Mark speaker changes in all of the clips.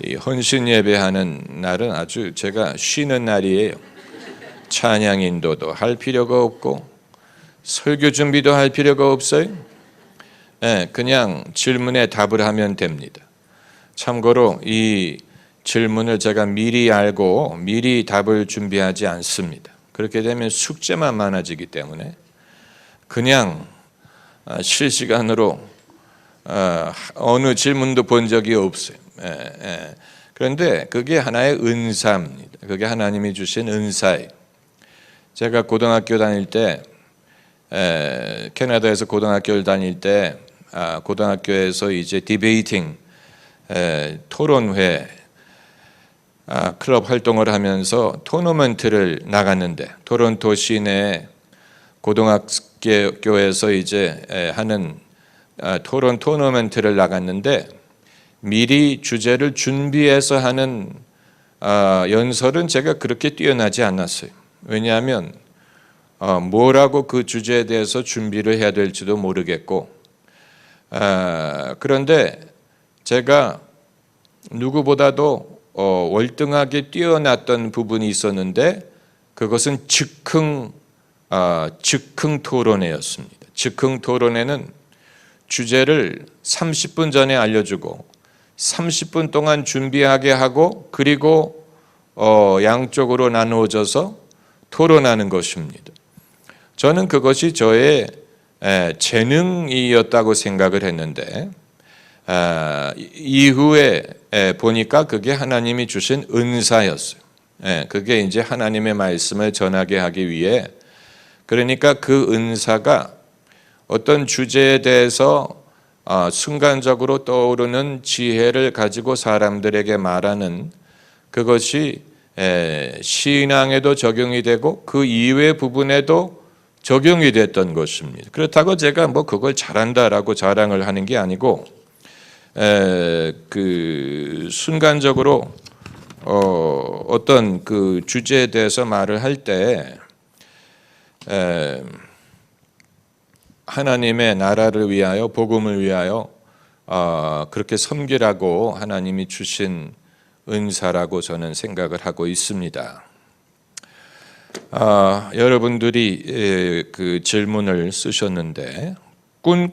Speaker 1: 이 헌신 예배하는 날은 아주 제가 쉬는 날이에요. 찬양 인도도 할 필요가 없고 설교 준비도 할 필요가 없어요. 그냥 질문에 답을 하면 됩니다. 참고로 이 질문을 제가 미리 알고 미리 답을 준비하지 않습니다. 그렇게 되면 숙제만 많아지기 때문에 그냥 실시간으로 어느 질문도 본 적이 없어요. 그런데 그게 하나의 은사입니다. 그게 하나님이 주신 은사예요. 제가 고등학교 다닐 때 캐나다에서 고등학교를 다닐 때 고등학교에서 이제 디베이팅 토론회 클럽 활동을 하면서 토너먼트를 나갔는데 토론토 시내 고등학교에서 이제 하는 토론 토너먼트를 나갔는데 미리 주제를 준비해서 하는 연설은 제가 그렇게 뛰어나지 않았어요. 왜냐하면 뭐라고 그 주제에 대해서 준비를 해야 될지도 모르겠고 그런데 제가 누구보다도 월등하게 뛰어났던 부분이 있었는데 그것은 즉흥 토론회였습니다. 즉흥 토론회는 주제를 30분 전에 알려주고 30분 동안 준비하게 하고 그리고 양쪽으로 나누어져서 토론하는 것입니다. 저는 그것이 저의 재능이었다고 생각을 했는데 이후에 보니까 그게 하나님이 주신 은사였어요. 그게 이제 하나님의 말씀을 전하게 하기 위해 그러니까 그 은사가 어떤 주제에 대해서 순간적으로 떠오르는 지혜를 가지고 사람들에게 말하는 그것이 신앙에도 적용이 되고 그 이외의 부분에도 적용이 됐던 것입니다. 그렇다고 제가 뭐 그걸 잘한다라고 자랑을 하는 게 아니고 그 순간적으로 어떤 그 주제에 대해서 말을 할 때 하나님의 나라를 위하여 복음을 위하여 그렇게 섬기라고 하나님이 주신 은사라고 저는 생각을 하고 있습니다. 여러분들이 그 질문을 쓰셨는데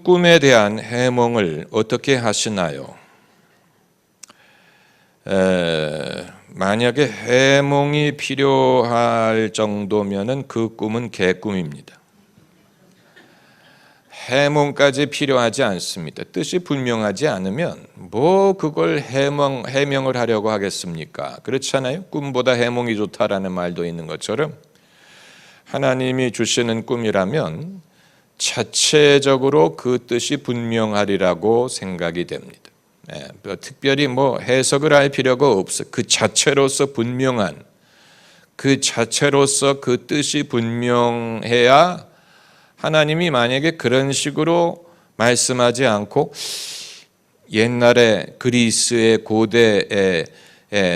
Speaker 1: 꿈에 대한 해몽을 어떻게 하시나요? 만약에 해몽이 필요할 정도면은 그 꿈은 개꿈입니다. 해몽까지 필요하지 않습니다. 뜻이 분명하지 않으면 뭐 그걸 해명을 하려고 하겠습니까? 그렇잖아요. 꿈보다 해몽이 좋다라는 말도 있는 것처럼 하나님이 주시는 꿈이라면 자체적으로 그 뜻이 분명하리라고 생각이 됩니다. 특별히 뭐 해석을 할 필요가 없어요. 그 자체로서 분명한 그 자체로서 그 뜻이 분명해야 하나님이 만약에 그런 식으로 말씀하지 않고 옛날에 그리스의 고대의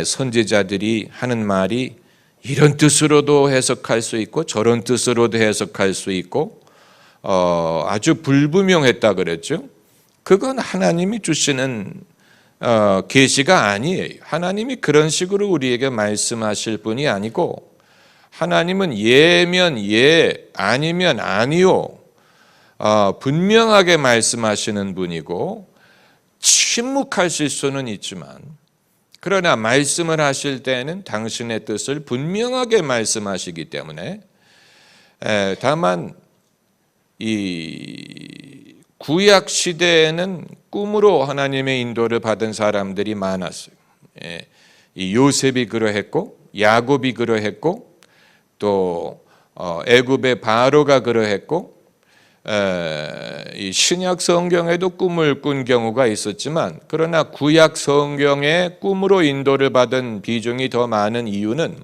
Speaker 1: 선지자들이 하는 말이 이런 뜻으로도 해석할 수 있고 저런 뜻으로도 해석할 수 있고 아주 불분명했다 그랬죠. 그건 하나님이 주시는 계시가 아니에요. 하나님이 그런 식으로 우리에게 말씀하실 분이 아니고 하나님은 예면 예, 아니면 아니요. 분명하게 말씀하시는 분이고 침묵하실 수는 있지만 그러나 말씀을 하실 때는 당신의 뜻을 분명하게 말씀하시기 때문에 다만 이 구약 시대에는 꿈으로 하나님의 인도를 받은 사람들이 많았어요. 이 요셉이 그러했고 야곱이 그러했고 또 애굽의 바로가 그러했고 이 신약 성경에도 꿈을 꾼 경우가 있었지만 그러나 구약 성경에 꿈으로 인도를 받은 비중이 더 많은 이유는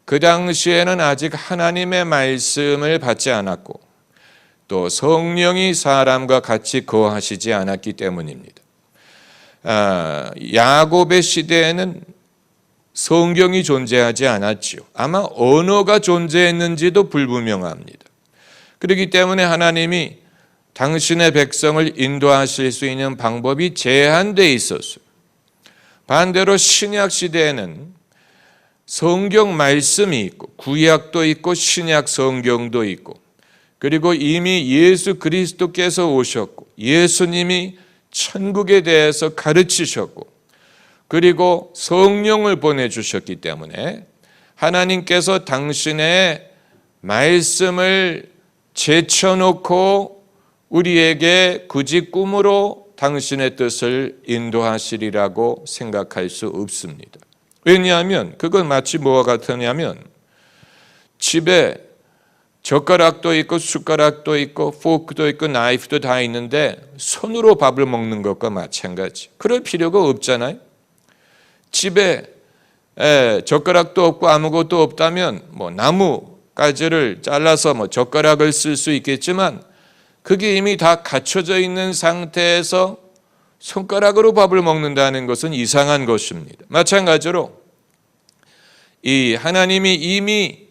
Speaker 1: 그 당시에는 아직 하나님의 말씀을 받지 않았고 또 성령이 사람과 같이 거하시지 않았기 때문입니다. 야곱의 시대에는 성경이 존재하지 않았지요. 아마 언어가 존재했는지도 불분명합니다. 그렇기 때문에 하나님이 당신의 백성을 인도하실 수 있는 방법이 제한되어 있었어요. 반대로 신약 시대에는 성경 말씀이 있고 구약도 있고 신약 성경도 있고 그리고 이미 예수 그리스도께서 오셨고 예수님이 천국에 대해서 가르치셨고 그리고 성령을 보내주셨기 때문에 하나님께서 당신의 말씀을 제쳐놓고 우리에게 굳이 꿈으로 당신의 뜻을 인도하시리라고 생각할 수 없습니다. 왜냐하면 그건 마치 뭐와 같으냐면 집에 젓가락도 있고 숟가락도 있고 포크도 있고 나이프도 다 있는데 손으로 밥을 먹는 것과 마찬가지. 그럴 필요가 없잖아요. 집에 젓가락도 없고 아무것도 없다면 뭐 나무 가지를 잘라서 뭐 젓가락을 쓸 수 있겠지만 그게 이미 다 갖춰져 있는 상태에서 손가락으로 밥을 먹는다는 것은 이상한 것입니다. 마찬가지로 이 하나님이 이미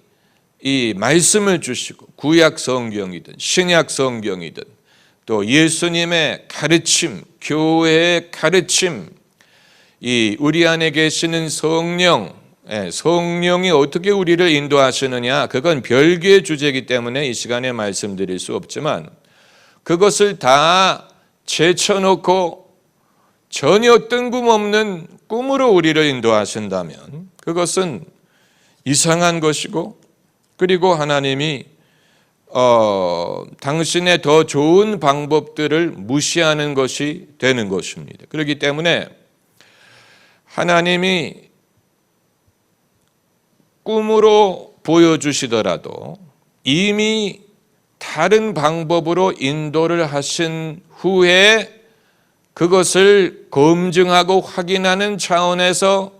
Speaker 1: 이 말씀을 주시고 구약 성경이든 신약 성경이든 또 예수님의 가르침, 교회의 가르침, 이 우리 안에 계시는 성령이 어떻게 우리를 인도하시느냐, 그건 별개의 주제이기 때문에 이 시간에 말씀드릴 수 없지만 그것을 다 제쳐놓고 전혀 뜬금없는 꿈으로 우리를 인도하신다면 그것은 이상한 것이고 그리고 하나님이 당신의 더 좋은 방법들을 무시하는 것이 되는 것입니다. 그렇기 때문에 하나님이 꿈으로 보여주시더라도 이미 다른 방법으로 인도를 하신 후에 그것을 검증하고 확인하는 차원에서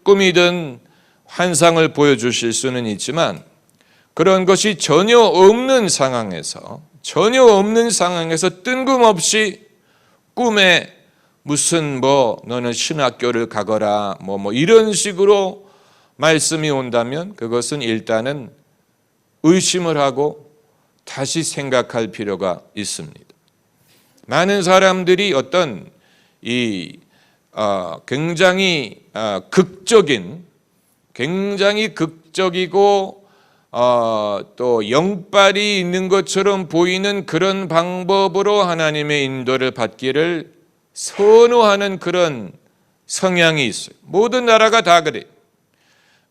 Speaker 1: 꿈이든 환상을 보여주실 수는 있지만 그런 것이 전혀 없는 상황에서 뜬금없이 꿈에 무슨 너는 신학교를 가거라 이런 식으로 말씀이 온다면 그것은 일단은 의심을 하고 다시 생각할 필요가 있습니다. 많은 사람들이 어떤 굉장히 극적이고 또 영빨이 있는 것처럼 보이는 그런 방법으로 하나님의 인도를 받기를 선호하는 그런 성향이 있어요. 모든 나라가 다 그래요.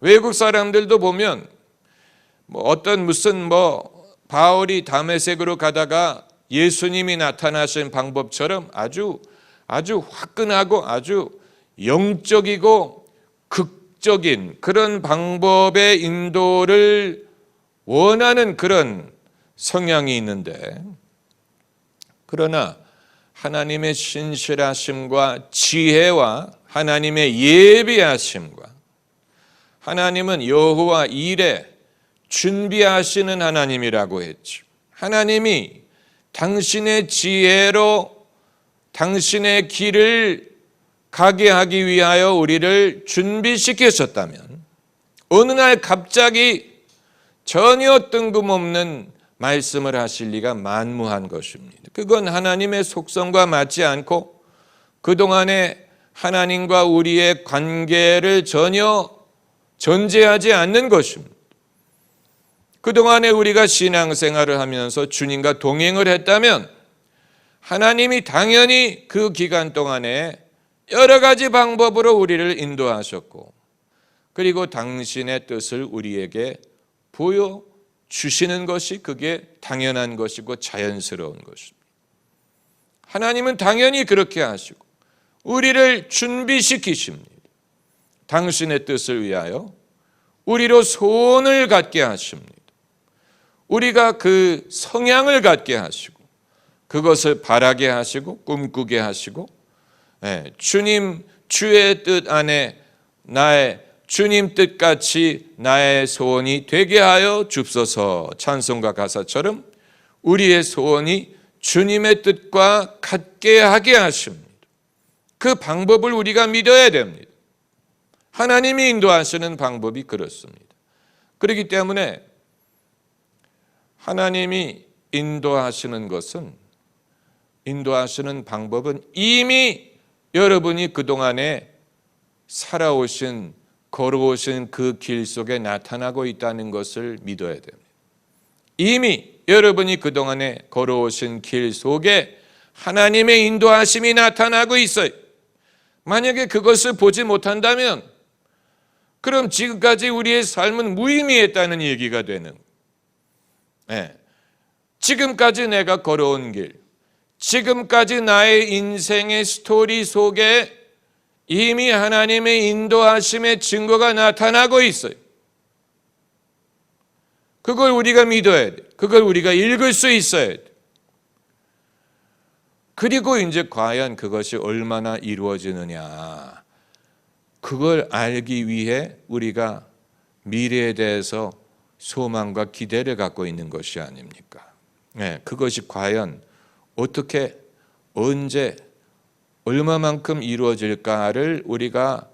Speaker 1: 외국 사람들도 보면 무슨 바울이 다메섹으로 가다가 예수님이 나타나신 방법처럼 아주 화끈하고 아주 영적이고 극적인 그런 방법의 인도를 원하는 그런 성향이 있는데, 그러나 하나님의 신실하심과 지혜와 하나님의 예비하심과 하나님은 여호와 이레 준비하시는 하나님이라고 했죠. 하나님이 당신의 지혜로 당신의 길을 가게 하기 위하여 우리를 준비시키셨다면 어느 날 갑자기 전혀 뜬금없는 말씀을 하실 리가 만무한 것입니다. 그건 하나님의 속성과 맞지 않고 그동안에 하나님과 우리의 관계를 전혀 전제하지 않는 것입니다. 그동안에 우리가 신앙생활을 하면서 주님과 동행을 했다면 하나님이 당연히 그 기간 동안에 여러 가지 방법으로 우리를 인도하셨고 그리고 당신의 뜻을 우리에게 보여주시는 것이 그게 당연한 것이고 자연스러운 것입니다. 하나님은 당연히 그렇게 하시고 우리를 준비시키십니다. 당신의 뜻을 위하여 우리로 소원을 갖게 하십니다. 우리가 그 성향을 갖게 하시고 그것을 바라게 하시고 꿈꾸게 하시고 주의 뜻 안에 나의 주님 뜻같이 나의 소원이 되게 하여 줍소서 찬송가 가사처럼 우리의 소원이 주님의 뜻과 같게 하게 하십니다. 그 방법을 우리가 믿어야 됩니다. 하나님이 인도하시는 방법이 그렇습니다. 그렇기 때문에 하나님이 인도하시는 방법은 이미 여러분이 그동안에 살아오신 걸어오신 그 길 속에 나타나고 있다는 것을 믿어야 됩니다. 이미 여러분이 그동안에 걸어오신 길 속에 하나님의 인도하심이 나타나고 있어요. 만약에 그것을 보지 못한다면 그럼 지금까지 우리의 삶은 무의미했다는 얘기가 되는 거예요. 지금까지 내가 걸어온 길, 지금까지 나의 인생의 스토리 속에 이미 하나님의 인도하심의 증거가 나타나고 있어요. 그걸 우리가 믿어야 돼. 그걸 우리가 읽을 수 있어야 돼. 그리고 이제 과연 그것이 얼마나 이루어지느냐, 그걸 알기 위해 우리가 미래에 대해서 소망과 기대를 갖고 있는 것이 아닙니까? 그것이 과연 어떻게, 언제, 얼마만큼 이루어질까를 우리가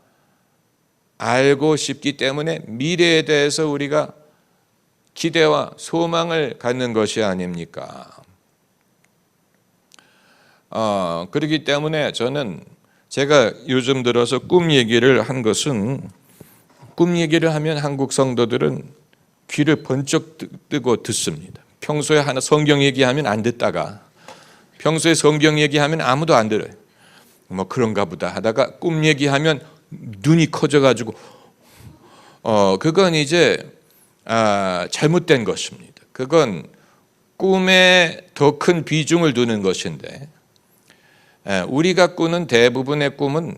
Speaker 1: 알고 싶기 때문에 미래에 대해서 우리가 기대와 소망을 갖는 것이 아닙니까? 그렇기 때문에 저는 제가 요즘 들어서 꿈 얘기를 한 것은, 꿈 얘기를 하면 한국 성도들은 귀를 번쩍 뜨고 듣습니다. 평소에 하나 성경 얘기하면 안 듣다가 평소에 성경 얘기하면 아무도 안 들어요. 뭐 그런가 보다 하다가 꿈 얘기하면 눈이 커져가지고 그건 이제 잘못된 것입니다. 그건 꿈에 더 큰 비중을 두는 것인데, 우리가 꾸는 대부분의 꿈은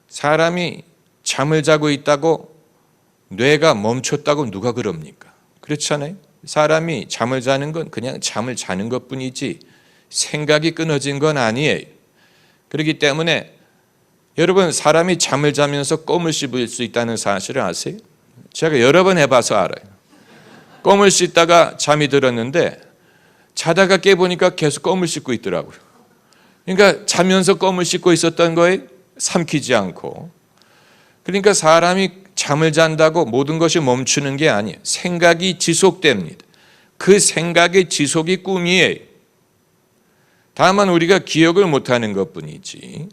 Speaker 1: 사람이 잠을 자고 있다고 뇌가 멈췄다고 누가 그럽니까? 그렇잖아요. 사람이 잠을 자는 건 그냥 잠을 자는 것뿐이지 생각이 끊어진 건 아니에요. 그렇기 때문에 여러분, 사람이 잠을 자면서 껌을 씹을 수 있다는 사실을 아세요? 제가 여러 번 해봐서 알아요. 껌을 씹다가 잠이 들었는데 자다가 깨보니까 계속 껌을 씹고 있더라고요. 그러니까 자면서 껌을 씹고 있었던 거에 삼키지 않고. 그러니까 사람이 잠을 잔다고 모든 것이 멈추는 게 아니에요. 생각이 지속됩니다. 그 생각의 지속이 꿈이에요. 다만 우리가 기억을 못하는 것뿐이지.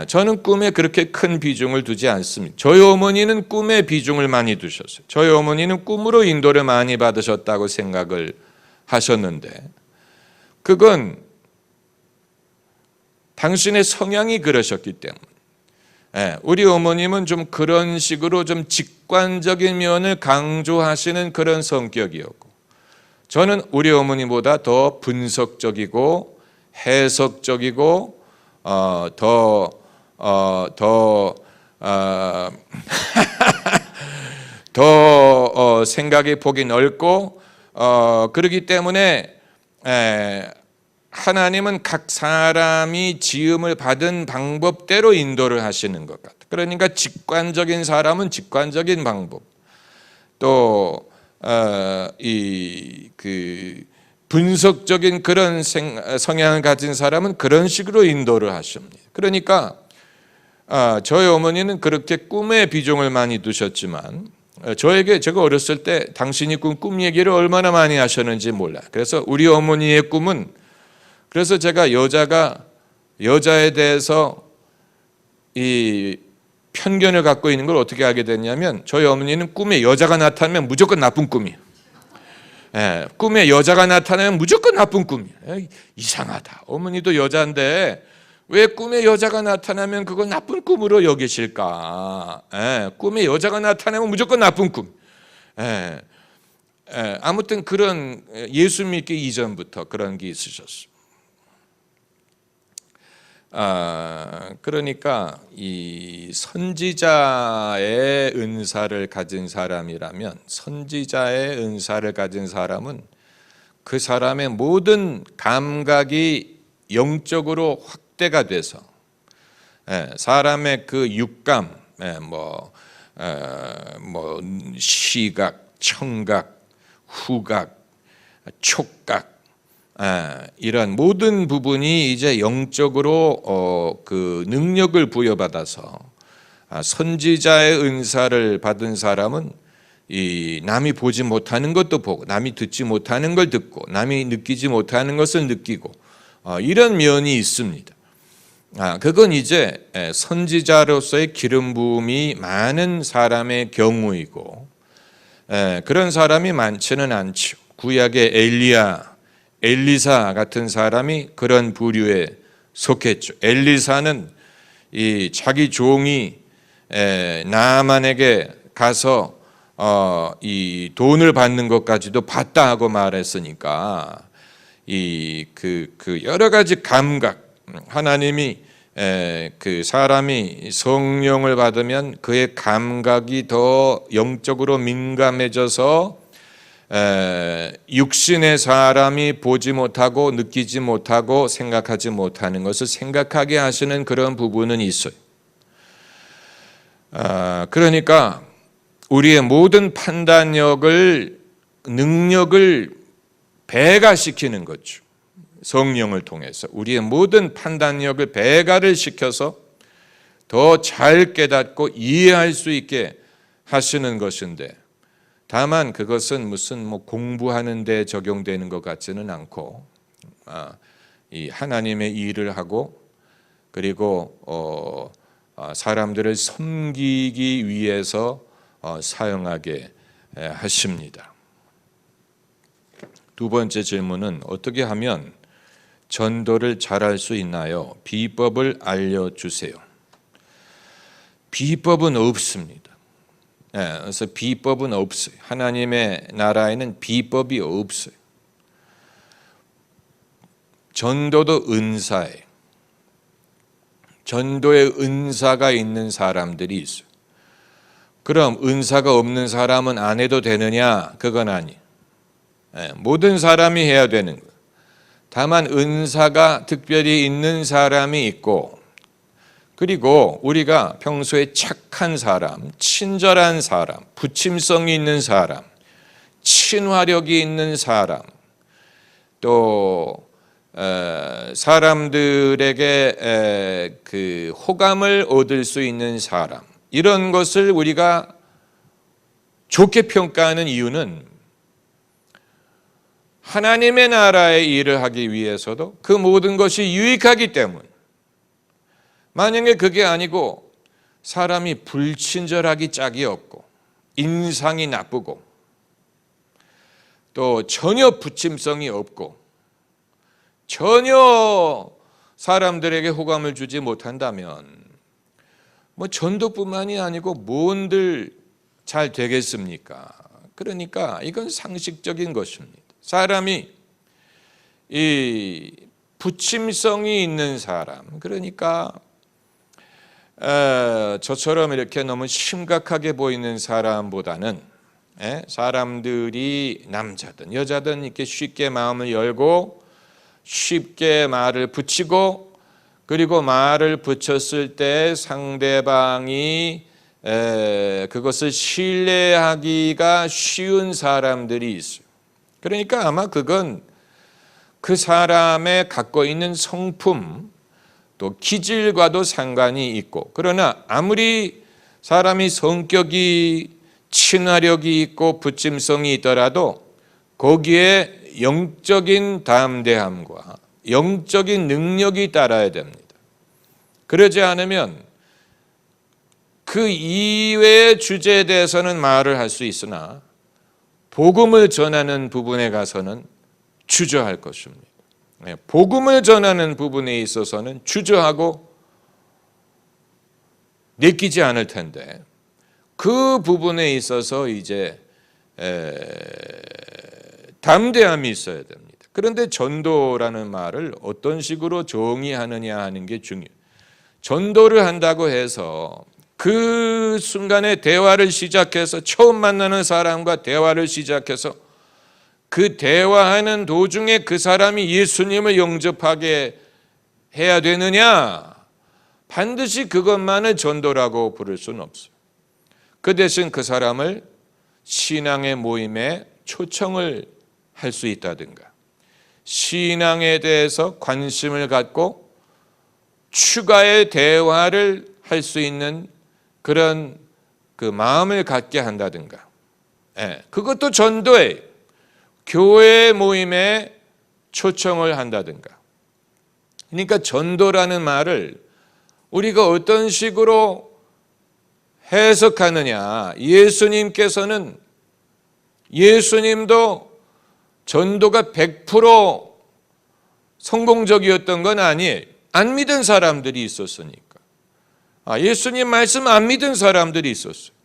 Speaker 1: 저는 꿈에 그렇게 큰 비중을 두지 않습니다. 저희 어머니는 꿈에 비중을 많이 두셨어요. 저희 어머니는 꿈으로 인도를 많이 받으셨다고 생각을 하셨는데, 그건 당신의 성향이 그러셨기 때문에. 우리 어머님은 좀 그런 식으로 좀 직관적인 면을 강조하시는 그런 성격이었고, 저는 우리 어머니보다 더 분석적이고 해석적이고 더 생각의 폭이 넓고, 그렇기 때문에 하나님은 각 사람이 지음을 받은 방법대로 인도를 하시는 것 같아요. 그러니까 직관적인 사람은 직관적인 방법, 또 분석적인 그런 성향을 가진 사람은 그런 식으로 인도를 하십니다. 그러니까 저희 어머니는 그렇게 꿈에 비중을 많이 두셨지만, 제가 어렸을 때 당신이 꿈 얘기를 얼마나 많이 하셨는지 몰라요. 그래서 우리 어머니의 꿈은, 그래서 제가 여자에 대해서 이 편견을 갖고 있는 걸 어떻게 알게 됐냐면, 저희 어머니는 꿈에 여자가 나타나면 무조건 나쁜 꿈이에요. 꿈에 여자가 나타나면 무조건 나쁜 꿈이에요. 이상하다. 어머니도 여자인데 왜 꿈에 여자가 나타나면 그걸 나쁜 꿈으로 여기실까? 꿈에 여자가 나타나면 무조건 나쁜 꿈. 아무튼 그런, 예수 믿기 이전부터 그런 게 있으셨어요. 그러니까 이 선지자의 은사를 가진 사람이라면, 선지자의 은사를 가진 사람은 그 사람의 모든 감각이 영적으로 확대가 돼서 사람의 그 육감, 시각, 청각, 후각, 촉각, 이런 모든 부분이 이제 영적으로 그 능력을 부여받아서, 선지자의 은사를 받은 사람은 이 남이 보지 못하는 것도 보고, 남이 듣지 못하는 걸 듣고, 남이 느끼지 못하는 것을 느끼고, 이런 면이 있습니다. 그건 이제 선지자로서의 기름 부음이 많은 사람의 경우이고, 그런 사람이 많지는 않죠. 구약의 엘리사 같은 사람이 그런 부류에 속했죠. 엘리사는 이 자기 종이 나아만에게 가서 이 돈을 받는 것까지도 봤다 하고 말했으니까 그 여러 가지 감각, 하나님이 그 사람이 성령을 받으면 그의 감각이 더 영적으로 민감해져서 육신의 사람이 보지 못하고 느끼지 못하고 생각하지 못하는 것을 생각하게 하시는 그런 부분은 있어요. 그러니까 우리의 모든 판단력을, 능력을 배가시키는 거죠. 성령을 통해서 우리의 모든 판단력을 배가를 시켜서 더 잘 깨닫고 이해할 수 있게 하시는 것인데, 다만 그것은 무슨 공부하는 데 적용되는 것 같지는 않고, 이 하나님의 일을 하고 그리고 사람들을 섬기기 위해서 사용하게 하십니다. 두 번째 질문은 어떻게 하면 전도를 잘할 수 있나요? 비법을 알려주세요. 비법은 없습니다. 그래서 비법은 없어요. 하나님의 나라에는 비법이 없어요. 전도도 은사예요. 전도의 은사가 있는 사람들이 있어요. 그럼 은사가 없는 사람은 안 해도 되느냐? 그건 아니에요. 모든 사람이 해야 되는 거예요. 다만 은사가 특별히 있는 사람이 있고, 그리고 우리가 평소에 착한 사람, 친절한 사람, 부침성이 있는 사람, 친화력이 있는 사람, 또 사람들에게 그 호감을 얻을 수 있는 사람, 이런 것을 우리가 좋게 평가하는 이유는 하나님의 나라의 일을 하기 위해서도 그 모든 것이 유익하기 때문. 만약에 그게 아니고 사람이 불친절하기 짝이 없고 인상이 나쁘고 또 전혀 부침성이 없고 전혀 사람들에게 호감을 주지 못한다면 전도뿐만이 아니고 뭔들 잘 되겠습니까? 그러니까 이건 상식적인 것입니다. 사람이 이 부침성이 있는 사람, 그러니까 저처럼 이렇게 너무 심각하게 보이는 사람보다는 사람들이 남자든 여자든 이렇게 쉽게 마음을 열고 쉽게 말을 붙이고, 그리고 말을 붙였을 때 상대방이 그것을 신뢰하기가 쉬운 사람들이 있어요. 그러니까 아마 그건 그 사람의 갖고 있는 성품 또 기질과도 상관이 있고, 그러나 아무리 사람이 성격이 친화력이 있고 부침성이 있더라도 거기에 영적인 담대함과 영적인 능력이 따라야 됩니다. 그러지 않으면 그 이외의 주제에 대해서는 말을 할 수 있으나 복음을 전하는 부분에 가서는 주저할 것입니다. 복음을 전하는 부분에 있어서는 주저하고 내키지 않을 텐데, 그 부분에 있어서 이제 담대함이 있어야 됩니다. 그런데 전도라는 말을 어떤 식으로 정의하느냐 하는 게 중요해요. 전도를 한다고 해서 그 순간에 대화를 시작해서 처음 만나는 사람과 대화를 시작해서 그 대화하는 도중에 그 사람이 예수님을 영접하게 해야 되느냐? 반드시 그것만을 전도라고 부를 수는 없어요. 그 대신 그 사람을 신앙의 모임에 초청을 할 수 있다든가, 신앙에 대해서 관심을 갖고 추가의 대화를 할 수 있는 그런 그 마음을 갖게 한다든가, 그것도 전도예요. 교회 모임에 초청을 한다든가. 그러니까 전도라는 말을 우리가 어떤 식으로 해석하느냐. 예수님도 전도가 100% 성공적이었던 건 아니에요. 안 믿은 사람들이 있었으니까. 예수님 말씀 안 믿은 사람들이 있었어요.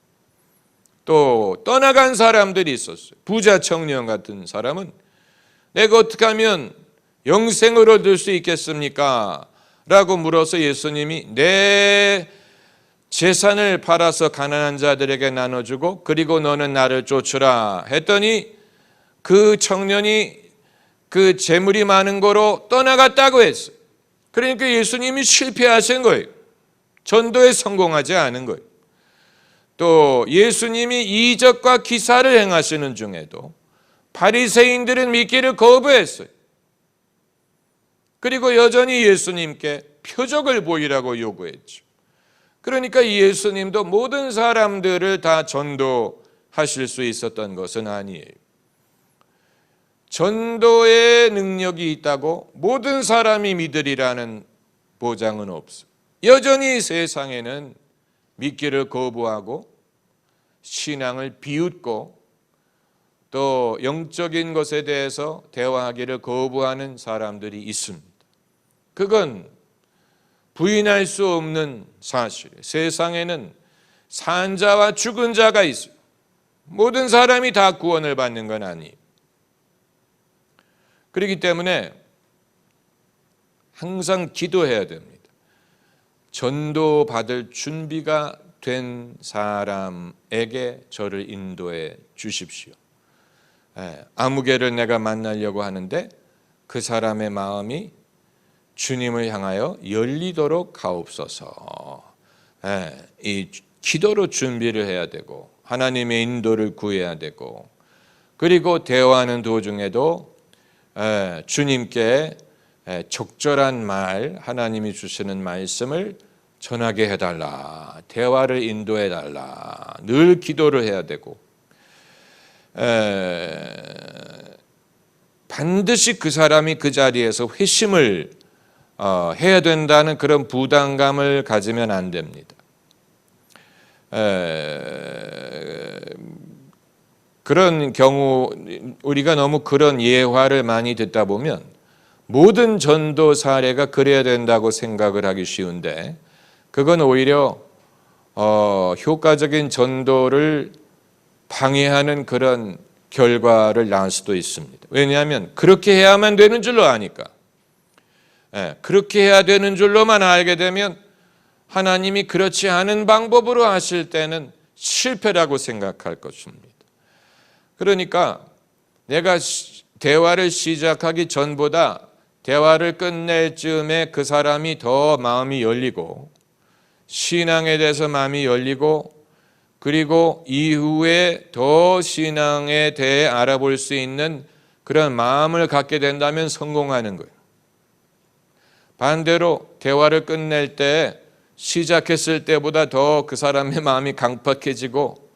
Speaker 1: 또 떠나간 사람들이 있었어요. 부자 청년 같은 사람은 내가 어떻게 하면 영생을 얻을 수 있겠습니까? 라고 물어서 예수님이 내 재산을 팔아서 가난한 자들에게 나눠주고 그리고 너는 나를 쫓으라 했더니 그 청년이 그 재물이 많은 거로 떠나갔다고 했어요. 그러니까 예수님이 실패하신 거예요. 전도에 성공하지 않은 거예요. 또 예수님이 이적과 기사를 행하시는 중에도 바리새인들은 믿기를 거부했어요. 그리고 여전히 예수님께 표적을 보이라고 요구했죠. 그러니까 예수님도 모든 사람들을 다 전도하실 수 있었던 것은 아니에요. 전도의 능력이 있다고 모든 사람이 믿으리라는 보장은 없어요. 여전히 세상에는 믿기를 거부하고 신앙을 비웃고 또 영적인 것에 대해서 대화하기를 거부하는 사람들이 있습니다. 그건 부인할 수 없는 사실이에요. 세상에는 산 자와 죽은 자가 있어요. 모든 사람이 다 구원을 받는 건 아니에요. 그렇기 때문에 항상 기도해야 됩니다. 전도 받을 준비가 된 사람에게 저를 인도해 주십시오. 아무개를 내가 만나려고 하는데 그 사람의 마음이 주님을 향하여 열리도록 하옵소서. 이 기도로 준비를 해야 되고 하나님의 인도를 구해야 되고 그리고 대화하는 도중에도 주님께 적절한 말, 하나님이 주시는 말씀을 전하게 해달라. 대화를 인도해달라. 늘 기도를 해야 되고 반드시 그 사람이 그 자리에서 회심을 해야 된다는 그런 부담감을 가지면 안 됩니다. 그런 경우 우리가 너무 그런 예화를 많이 듣다 보면 모든 전도 사례가 그래야 된다고 생각을 하기 쉬운데 그건 오히려 효과적인 전도를 방해하는 그런 결과를 낳을 수도 있습니다. 왜냐하면 그렇게 해야만 되는 줄로 아니까. 그렇게 해야 되는 줄로만 알게 되면 하나님이 그렇지 않은 방법으로 하실 때는 실패라고 생각할 것입니다. 그러니까 내가 대화를 시작하기 전보다 대화를 끝낼 즈음에 그 사람이 더 마음이 열리고 신앙에 대해서 마음이 열리고 그리고 이후에 더 신앙에 대해 알아볼 수 있는 그런 마음을 갖게 된다면 성공하는 거예요. 반대로 대화를 끝낼 때 시작했을 때보다 더 그 사람의 마음이 강팍해지고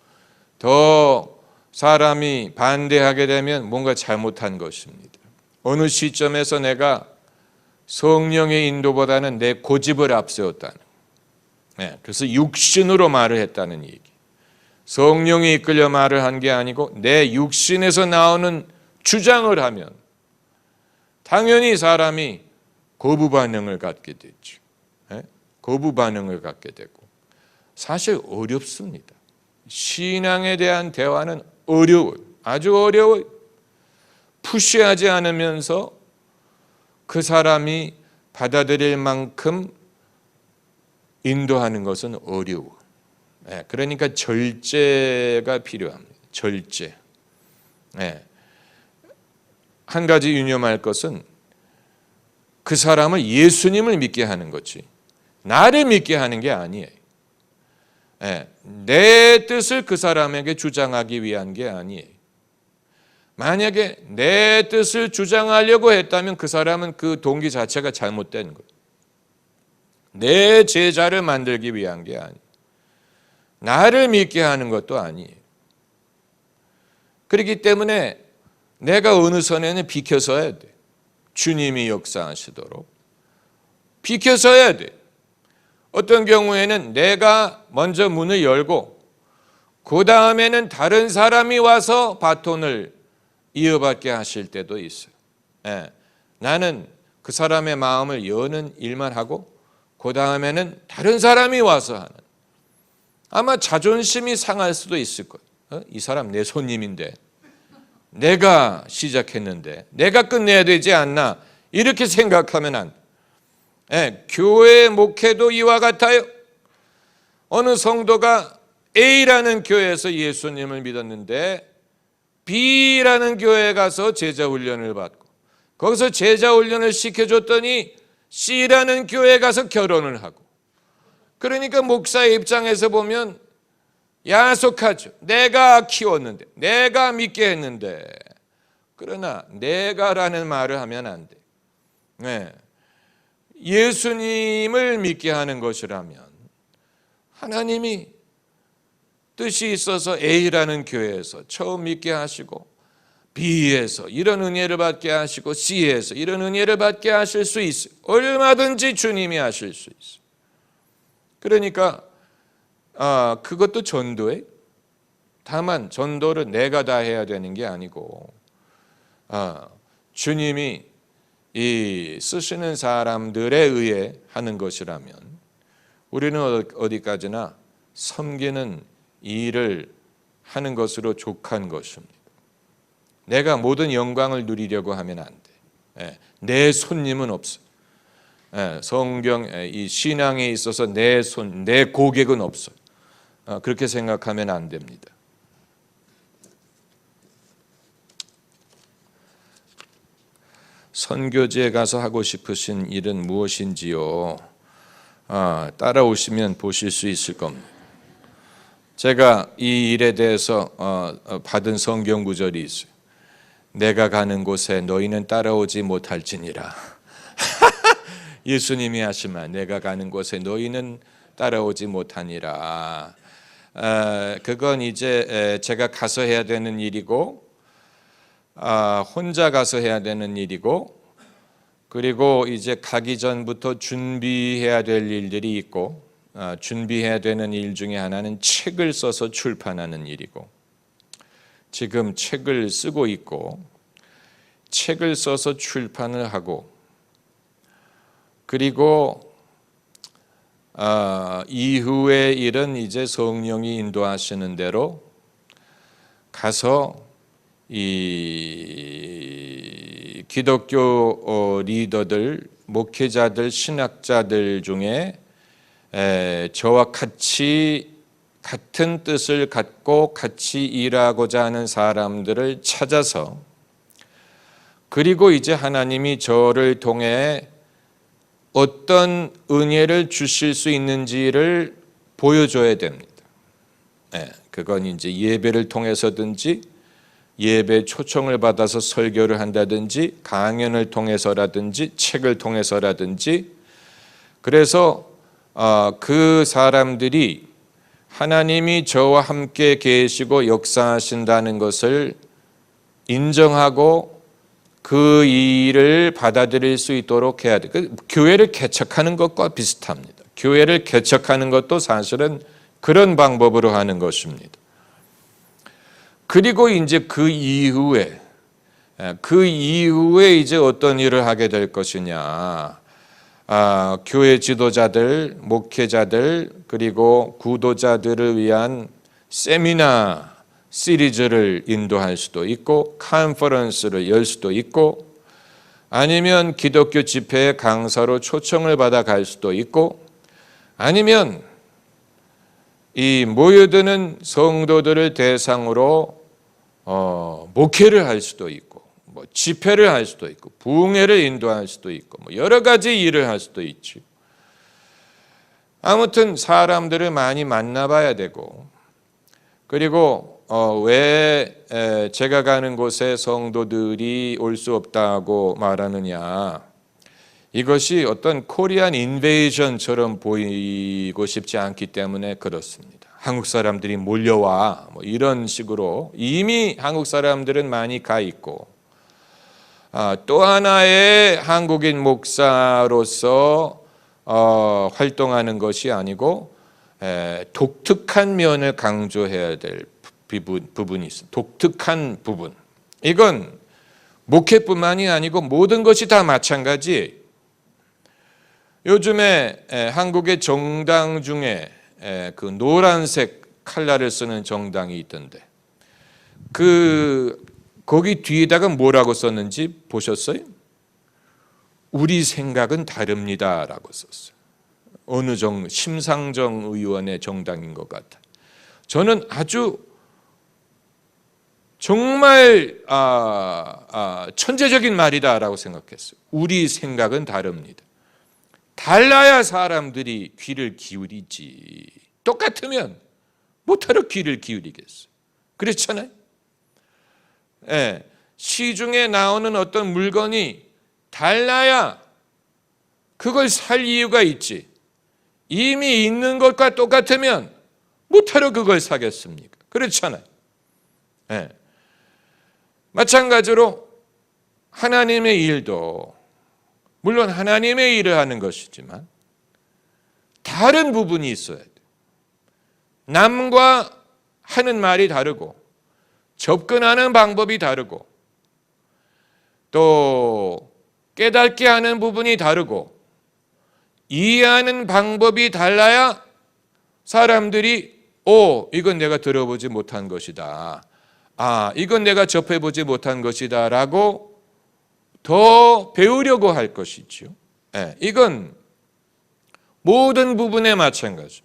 Speaker 1: 더 사람이 반대하게 되면 뭔가 잘못한 것입니다. 어느 시점에서 내가 성령의 인도보다는 내 고집을 앞세웠다는, 그래서 육신으로 말을 했다는 얘기. 성령이 이끌려 말을 한 게 아니고 내 육신에서 나오는 주장을 하면 당연히 사람이 거부 반응을 갖게 되죠. 거부 반응을 갖게 되고 사실 어렵습니다. 신앙에 대한 대화는 어려워요. 아주 어려워요. 푸시하지 않으면서 그 사람이 받아들일 만큼 인도하는 것은 어려워. 그러니까 절제가 필요합니다. 절제. 한 가지 유념할 것은 그 사람을 예수님을 믿게 하는 거지 나를 믿게 하는 게 아니에요. 내 뜻을 그 사람에게 주장하기 위한 게 아니에요. 만약에 내 뜻을 주장하려고 했다면 그 사람은 그 동기 자체가 잘못된 거예요. 내 제자를 만들기 위한 게 아니에요. 나를 믿게 하는 것도 아니에요. 그렇기 때문에 내가 어느 선에는 비켜서야 돼. 주님이 역사하시도록 비켜서야 돼. 어떤 경우에는 내가 먼저 문을 열고 그 다음에는 다른 사람이 와서 바톤을 이어받게 하실 때도 있어요. 예, 나는 그 사람의 마음을 여는 일만 하고 그 다음에는 다른 사람이 와서 하는. 아마 자존심이 상할 수도 있을 거예요. 이 사람 내 손님인데 내가 시작했는데 내가 끝내야 되지 않나, 이렇게 생각하면 안 돼. 예, 교회 목회도 이와 같아요. 어느 성도가 A라는 교회에서 예수님을 믿었는데 B라는 교회에 가서 제자 훈련을 받고 거기서 제자 훈련을 시켜줬더니 C라는 교회에 가서 결혼을 하고, 그러니까 목사의 입장에서 보면 야속하죠. 내가 키웠는데, 내가 믿게 했는데. 그러나 내가라는 말을 하면 안 돼. 네. 예수님을 믿게 하는 것이라면 하나님이 뜻이 있어서 A라는 교회에서 처음 믿게 하시고 B에서 이런 은혜를 받게 하시고 C에서 이런 은혜를 받게 하실 수 있어요. 얼마든지 주님이 하실 수 있어요. 그러니까 그것도 전도예요. 다만 전도를 내가 다 해야 되는 게 아니고 주님이 이 쓰시는 사람들에 의해 하는 것이라면 우리는 어디까지나 섬기는 일을 하는 것으로 족한 것입니다. 내가 모든 영광을 누리려고 하면 안 돼. 내 손님은 없어. 성경 이 신앙에 있어서 내 고객은 없어. 그렇게 생각하면 안 됩니다. 선교지에 가서 하고 싶으신 일은 무엇인지요? 따라오시면 보실 수 있을 겁니다. 제가 이 일에 대해서 받은 성경 구절이 있어요. 내가 가는 곳에 너희는 따라오지 못할지니라. 예수님이 하신 말, 내가 가는 곳에 너희는 따라오지 못하니라. 그건 이제 제가 가서 해야 되는 일이고, 혼자 가서 해야 되는 일이고, 그리고 이제 가기 전부터 준비해야 될 일들이 있고, 준비해야 되는 일 중에 하나는 책을 써서 출판하는 일이고, 지금 책을 쓰고 있고, 책을 써서 출판을 하고, 그리고 이후의 일은 이제 성령이 인도하시는 대로 가서 이 기독교 리더들, 목회자들, 신학자들 중에 저와 같은 뜻을 갖고 같이 일하고자 하는 사람들을 찾아서, 그리고 이제 하나님이 저를 통해 어떤 은혜를 주실 수 있는지를 보여줘야 됩니다. 그건 이제 예배를 통해서든지, 예배 초청을 받아서 설교를 한다든지, 강연을 통해서라든지, 책을 통해서라든지. 그래서 그 사람들이 하나님이 저와 함께 계시고 역사하신다는 것을 인정하고 그 일을 받아들일 수 있도록 해야 돼요. 교회를 개척하는 것과 비슷합니다. 교회를 개척하는 것도 사실은 그런 방법으로 하는 것입니다. 그리고 이제 그 이후에 이제 어떤 일을 하게 될 것이냐. 교회 지도자들, 목회자들, 그리고 구도자들을 위한 세미나 시리즈를 인도할 수도 있고, 컨퍼런스를 열 수도 있고, 아니면 기독교 집회에 강사로 초청을 받아 갈 수도 있고, 아니면 이 모여드는 성도들을 대상으로 목회를 할 수도 있고, 집회를 할 수도 있고, 부흥회를 인도할 수도 있고, 여러 가지 일을 할 수도 있지. 아무튼 사람들을 많이 만나봐야 되고, 그리고 왜 제가 가는 곳에 성도들이 올 수 없다고 말하느냐. 이것이 어떤 코리안 인베이전처럼 보이고 싶지 않기 때문에 그렇습니다. 한국 사람들이 몰려와 이런 식으로 이미 한국 사람들은 많이 가 있고, 또 하나의 한국인 목사로서 활동하는 것이 아니고 독특한 면을 강조해야 될 부분이 있어요. 독특한 부분. 이건 목회뿐만이 아니고 모든 것이 다 마찬가지. 요즘에 한국의 정당 중에 그 노란색 칼라를 쓰는 정당이 있던데 거기 뒤에다가 뭐라고 썼는지 보셨어요? 우리 생각은 다릅니다라고 썼어요. 어느 심상정 의원의 정당인 것 같아요. 저는 아주 정말 천재적인 말이다라고 생각했어요. 우리 생각은 다릅니다. 달라야 사람들이 귀를 기울이지. 똑같으면 못하러 귀를 기울이겠어요. 그렇잖아요. 시중에 나오는 어떤 물건이 달라야 그걸 살 이유가 있지. 이미 있는 것과 똑같으면 못하러 그걸 사겠습니까? 그렇잖아요. 마찬가지로 하나님의 일도 물론 하나님의 일을 하는 것이지만 다른 부분이 있어야 돼요. 남과 하는 말이 다르고 접근하는 방법이 다르고 또 깨닫게 하는 부분이 다르고 이해하는 방법이 달라야 사람들이 이건 내가 들어보지 못한 것이다. 이건 내가 접해보지 못한 것이다 라고 더 배우려고 할 것이죠. 이건 모든 부분에 마찬가지.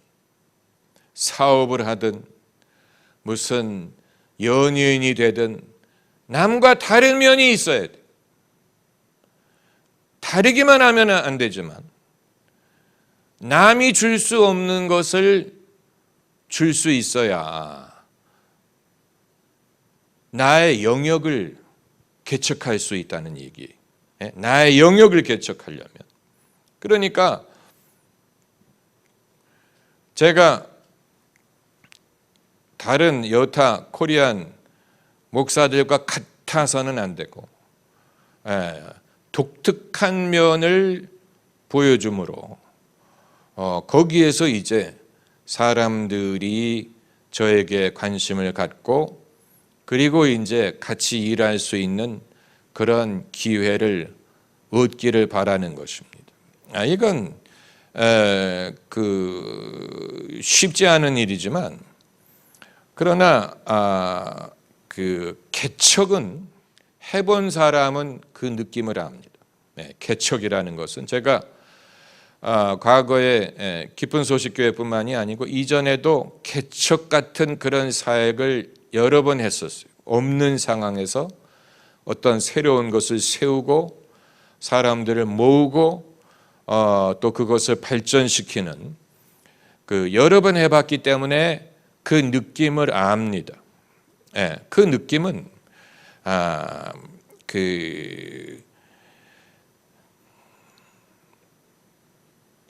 Speaker 1: 사업을 하든 무슨 연예인이 되든 남과 다른 면이 있어야 돼. 다르기만 하면 안 되지만 남이 줄 수 없는 것을 줄 수 있어야 나의 영역을 개척할 수 있다는 얘기예요. 나의 영역을 개척하려면. 그러니까 제가 다른 여타 코리안 목사들과 같아서는 안 되고 독특한 면을 보여줌으로 거기에서 이제 사람들이 저에게 관심을 갖고 그리고 이제 같이 일할 수 있는 그런 기회를 얻기를 바라는 것입니다. 이건 쉽지 않은 일이지만 그러나 그 개척은 해본 사람은 그 느낌을 압니다. 개척이라는 것은 제가 과거에 기쁜 소식교회뿐만이 아니고 이전에도 개척 같은 그런 사역을 여러 번 했었어요. 없는 상황에서 어떤 새로운 것을 세우고 사람들을 모으고 또 그것을 발전시키는 여러 번 해봤기 때문에 그 느낌을 압니다. 그 느낌은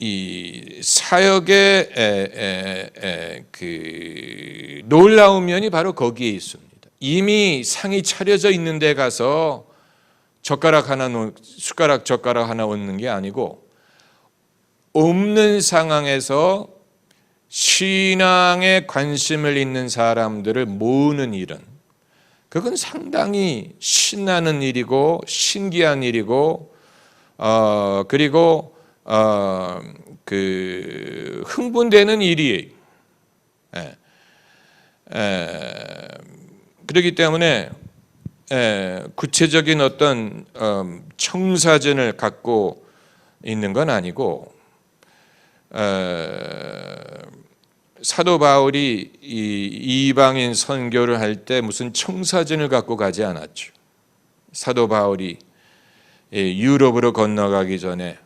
Speaker 1: 이 사역의 놀라운 면이 바로 거기에 있습니다. 이미 상이 차려져 있는 데 가서 숟가락 하나 얹는 게 아니고 없는 상황에서 신앙에 관심을 있는 사람들을 모으는 일은 그건 상당히 신나는 일이고 신기한 일이고 그리고 흥분되는 일이에요. 그렇기 때문에 구체적인 어떤 청사진을 갖고 있는 건 아니고 사도 바울이 이방인 선교를 할 때 무슨 청사진을 갖고 가지 않았죠. 사도 바울이 유럽으로 건너가기 전에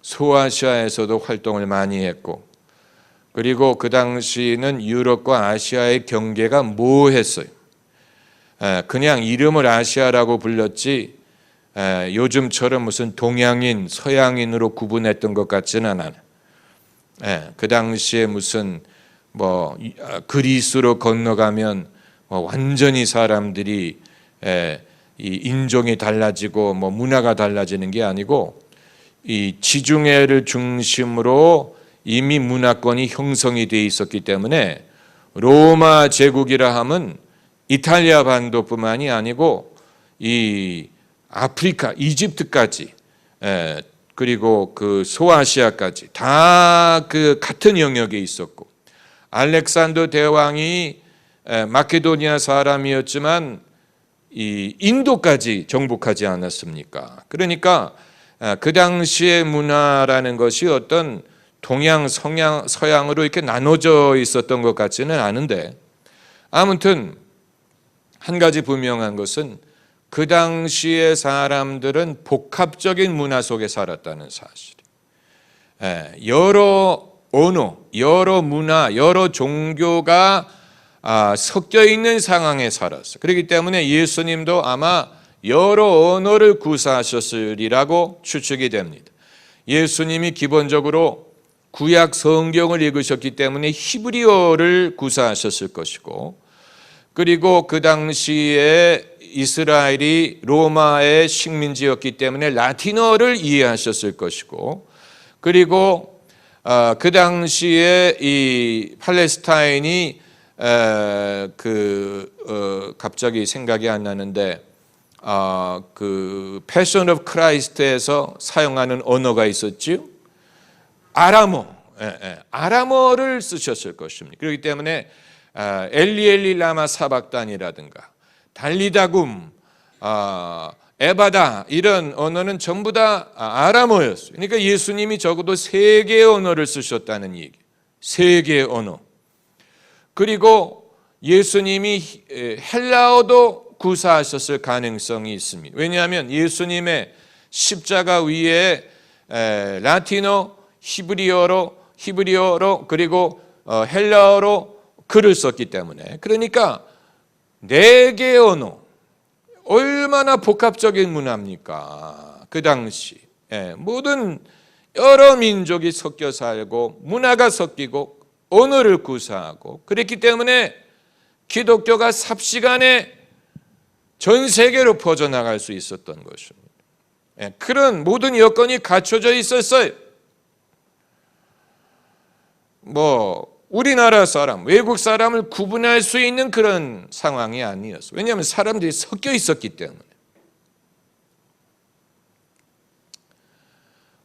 Speaker 1: 소아시아에서도 활동을 많이 했고 그리고 그 당시는 유럽과 아시아의 경계가 모호했어요. 그냥 이름을 아시아라고 불렀지 요즘처럼 무슨 동양인, 서양인으로 구분했던 것 같지는 않아요. 그 당시에 무슨 그리스로 건너가면 완전히 사람들이 이 인종이 달라지고 문화가 달라지는 게 아니고 이 지중해를 중심으로 이미 문화권이 형성이 되어 있었기 때문에 로마 제국이라 함은 이탈리아 반도뿐만이 아니고 이 아프리카, 이집트까지, 그리고 그 소아시아까지 다 그 같은 영역에 있었고, 알렉산더 대왕이 마케도니아 사람이었지만 이 인도까지 정복하지 않았습니까? 그러니까 그 당시의 문화라는 것이 어떤 동양, 서양으로 이렇게 나눠져 있었던 것 같지는 않은데, 아무튼 한 가지 분명한 것은 그 당시의 사람들은 복합적인 문화 속에 살았다는 사실. 여러 언어, 여러 문화, 여러 종교가 섞여 있는 상황에 살았어요. 그렇기 때문에 예수님도 아마 여러 언어를 구사하셨으리라고 추측이 됩니다. 예수님이 기본적으로 구약 성경을 읽으셨기 때문에 히브리어를 구사하셨을 것이고, 그리고 그 당시에 이스라엘이 로마의 식민지였기 때문에 라틴어를 이해하셨을 것이고, 그리고 그 당시에 이 팔레스타인이 갑자기 생각이 안 나는데 그 패션 오브 크라이스트에서 사용하는 언어가 있었지요. 아람어, 아람어를 쓰셨을 것입니다. 그렇기 때문에 엘리 엘리 라마 사박단이라든가 달리다굼, 에바다 이런 언어는 전부 다 아람어였어요. 그러니까 예수님이 적어도 3개의 언어를 쓰셨다는 얘기. 3개의 언어. 그리고 예수님이 헬라어도 구사하셨을 가능성이 있습니다. 왜냐하면 예수님의 십자가 위에 라틴어, 히브리어로 그리고 헬라어로 글을 썼기 때문에, 그러니까 4개의 언어, 얼마나 복합적인 문화입니까? 그 당시 모든 여러 민족이 섞여 살고 문화가 섞이고 언어를 구사하고, 그랬기 때문에 기독교가 삽시간에 전 세계로 퍼져나갈 수 있었던 것입니다. 그런 모든 여건이 갖춰져 있었어요. 우리나라 사람, 외국 사람을 구분할 수 있는 그런 상황이 아니었어요. 왜냐하면 사람들이 섞여 있었기 때문에.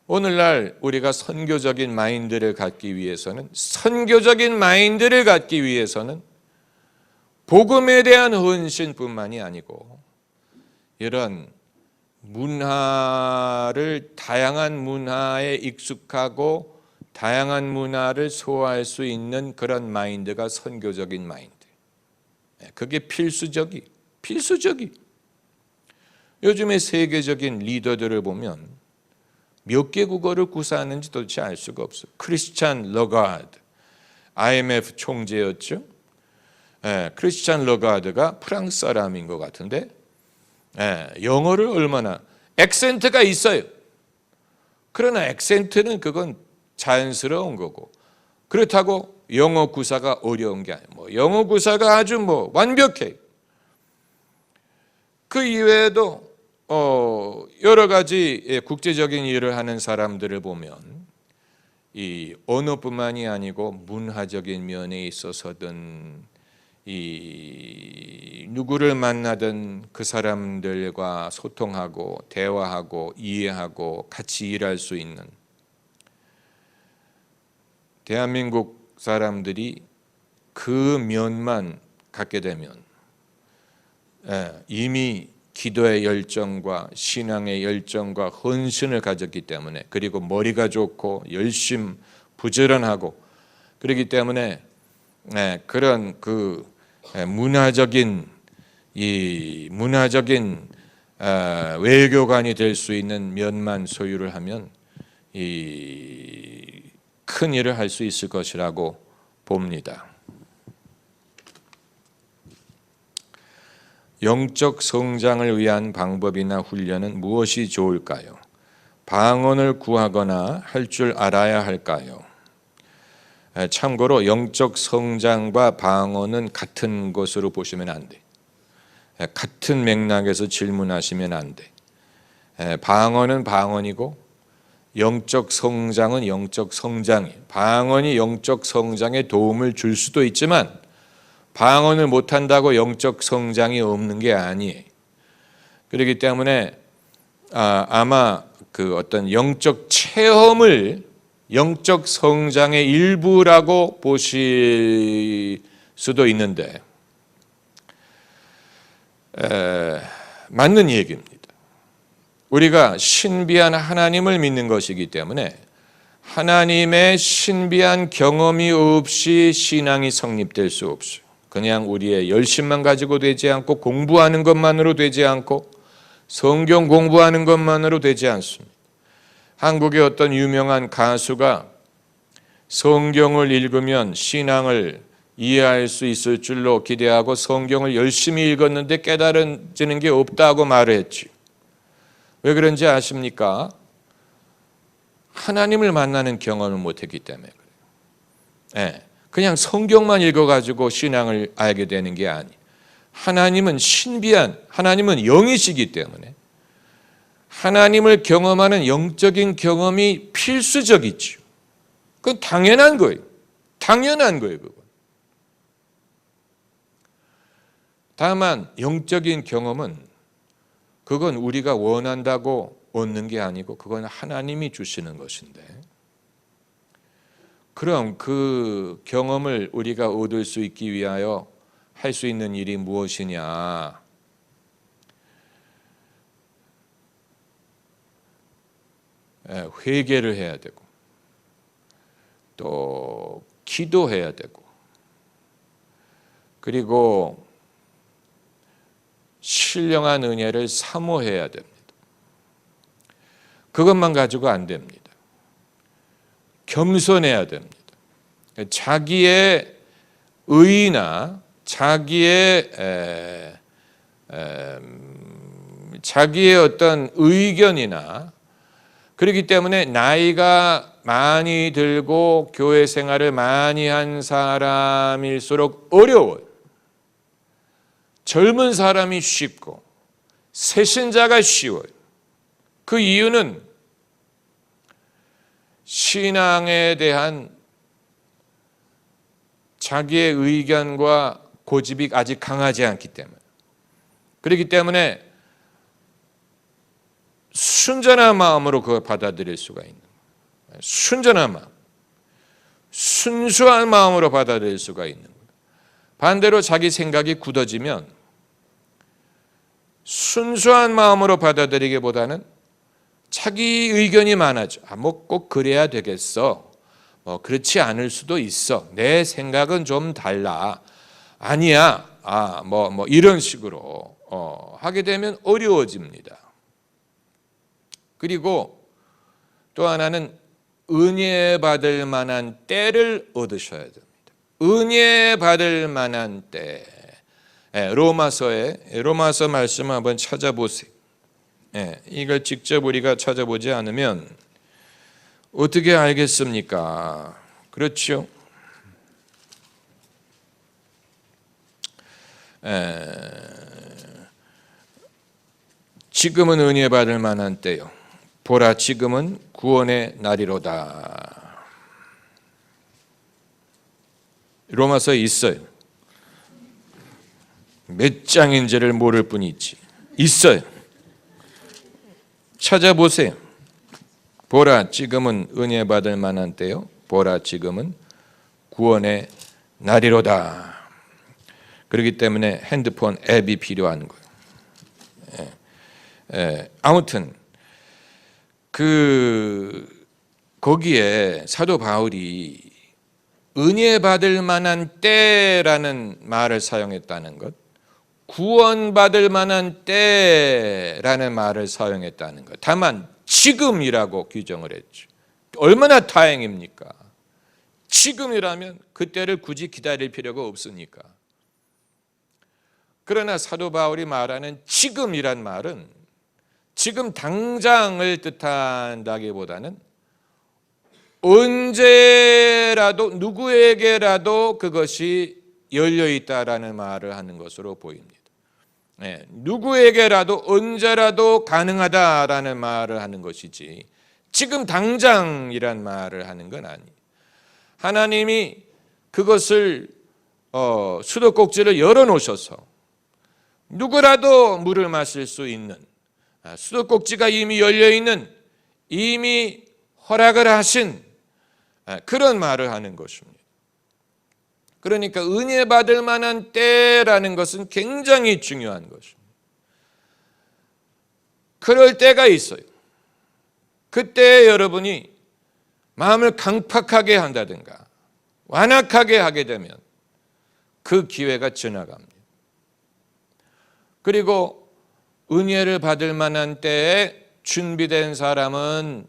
Speaker 1: 오늘날 우리가 선교적인 마인드를 갖기 위해서는, 복음에 대한 헌신뿐만이 아니고 이런 문화를, 다양한 문화에 익숙하고 다양한 문화를 소화할 수 있는 그런 마인드가 선교적인 마인드. 그게 필수적이. 요즘에 세계적인 리더들을 보면 몇 개 국어를 구사하는지 도대체 알 수가 없어요. 크리스찬 러가드, IMF 총재였죠. 크리스찬 러가드가 프랑스 사람인 것 같은데, 영어를 얼마나, 액센트가 있어요. 그러나 액센트는 그건 자연스러운 거고, 그렇다고 영어 구사가 어려운 게 아니에요. 영어 구사가 아주 완벽해요. 그 이외에도 여러 가지 국제적인 일을 하는 사람들을 보면 이 언어뿐만이 아니고 문화적인 면에 있어서든 이 누구를 만나든 그 사람들과 소통하고 대화하고 이해하고 같이 일할 수 있는, 대한민국 사람들이 그 면만 갖게 되면 이미 기도의 열정과 신앙의 열정과 헌신을 가졌기 때문에, 그리고 머리가 좋고 열심 부지런하고, 그렇기 때문에 그런 그 문화적인 외교관이 될 수 있는 면만 소유를 하면 큰 일을 할 수 있을 것이라고 봅니다. 영적 성장을 위한 방법이나 훈련은 무엇이 좋을까요? 방언을 구하거나 할 줄 알아야 할까요? 참고로 영적 성장과 방언은 같은 것으로 보시면 안 돼. 같은 맥락에서 질문하시면 안 돼. 방언은 방언이고 영적 성장은 영적 성장이, 방언이 영적 성장에 도움을 줄 수도 있지만 방언을 못한다고 영적 성장이 없는 게 아니에요. 그렇기 때문에 아마 그 어떤 영적 체험을 영적 성장의 일부라고 보실 수도 있는데 맞는 얘기입니다. 우리가 신비한 하나님을 믿는 것이기 때문에 하나님의 신비한 경험이 없이 신앙이 성립될 수 없어요. 그냥 우리의 열심만 가지고 되지 않고 공부하는 것만으로 되지 않고 성경 공부하는 것만으로 되지 않습니다. 한국의 어떤 유명한 가수가 성경을 읽으면 신앙을 이해할 수 있을 줄로 기대하고 성경을 열심히 읽었는데 깨달아지는 게 없다고 말을 했지. 왜 그런지 아십니까? 하나님을 만나는 경험을 못했기 때문에 그래요. 네, 그냥 성경만 읽어가지고 신앙을 알게 되는 게 아니에요. 하나님은 신비한, 하나님은 영이시기 때문에 하나님을 경험하는 영적인 경험이 필수적이죠. 그건 당연한 거예요. 당연한 거예요, 그건. 다만 영적인 경험은 그건 우리가 원한다고 얻는 게 아니고 그건 하나님이 주시는 것인데, 그럼 그 경험을 우리가 얻을 수 있기 위하여 할 수 있는 일이 무엇이냐? 회개를 해야 되고 또 기도해야 되고 그리고 신령한 은혜를 사모해야 됩니다. 그것만 가지고 안 됩니다. 겸손해야 됩니다. 자기의 의나 자기의 어떤 의견이나, 그렇기 때문에 나이가 많이 들고 교회 생활을 많이 한 사람일수록 어려워요. 젊은 사람이 쉽고 새신자가 쉬워요. 그 이유는 신앙에 대한 자기의 의견과 고집이 아직 강하지 않기 때문에, 그렇기 때문에 순전한 마음으로 그걸 받아들일 수가 있는 거예요. 순전한 마음, 순수한 마음으로 받아들일 수가 있는 거예요. 반대로 자기 생각이 굳어지면 순수한 마음으로 받아들이기보다는 자기 의견이 많아져. 뭐 꼭 그래야 되겠어. 그렇지 않을 수도 있어. 내 생각은 좀 달라. 아니야. 이런 식으로 하게 되면 어려워집니다. 그리고 또 하나는 은혜 받을 만한 때를 얻으셔야 됩니다. 은혜 받을 만한 때. 로마서 말씀 한번 찾아보세요. 이걸 직접 우리가 찾아보지 않으면 어떻게 알겠습니까? 그렇죠? 지금은 은혜 받을 만한 때요. 보라, 지금은 구원의 날이로다. 로마서에 있어요. 몇 장인지를 모를 뿐이지. 있어요. 찾아보세요. 보라, 지금은 은혜 받을 만한 때요. 보라, 지금은 구원의 날이로다. 그렇기 때문에 핸드폰 앱이 필요한 거예요. 아무튼 거기에 사도 바울이 은혜 받을 만한 때라는 말을 사용했다는 것, 구원받을 만한 때라는 말을 사용했다는 것, 다만 지금이라고 규정을 했죠. 얼마나 다행입니까? 지금이라면 그때를 굳이 기다릴 필요가 없으니까. 그러나 사도 바울이 말하는 지금이란 말은 지금 당장을 뜻한다기보다는 언제라도 누구에게라도 그것이 열려있다라는 말을 하는 것으로 보입니다. 누구에게라도 언제라도 가능하다라는 말을 하는 것이지 지금 당장이란 말을 하는 건 아니에요. 하나님이 그것을 수도꼭지를 열어놓으셔서 누구라도 물을 마실 수 있는, 수도꼭지가 이미 열려있는, 이미 허락을 하신 그런 말을 하는 것입니다. 그러니까 은혜 받을 만한 때라는 것은 굉장히 중요한 것입니다. 그럴 때가 있어요. 그때 여러분이 마음을 강팍하게 한다든가 완악하게 하게 되면 그 기회가 지나갑니다. 그리고 은혜를 받을 만한 때에 준비된 사람은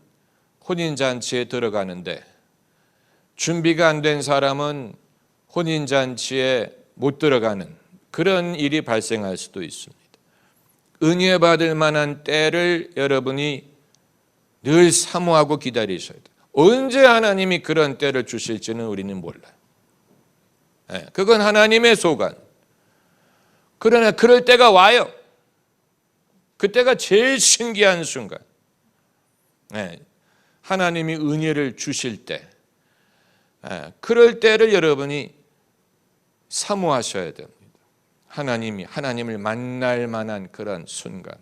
Speaker 1: 혼인잔치에 들어가는데 준비가 안 된 사람은 혼인잔치에 못 들어가는 그런 일이 발생할 수도 있습니다. 은혜 받을 만한 때를 여러분이 늘 사모하고 기다리셔야 돼요. 언제 하나님이 그런 때를 주실지는 우리는 몰라요. 그건 하나님의 소관. 그러나 그럴 때가 와요. 그때가 제일 신기한 순간. 하나님이 은혜를 주실 때, 그럴 때를 여러분이 사모하셔야 됩니다. 하나님을 만날 만한 그런 순간.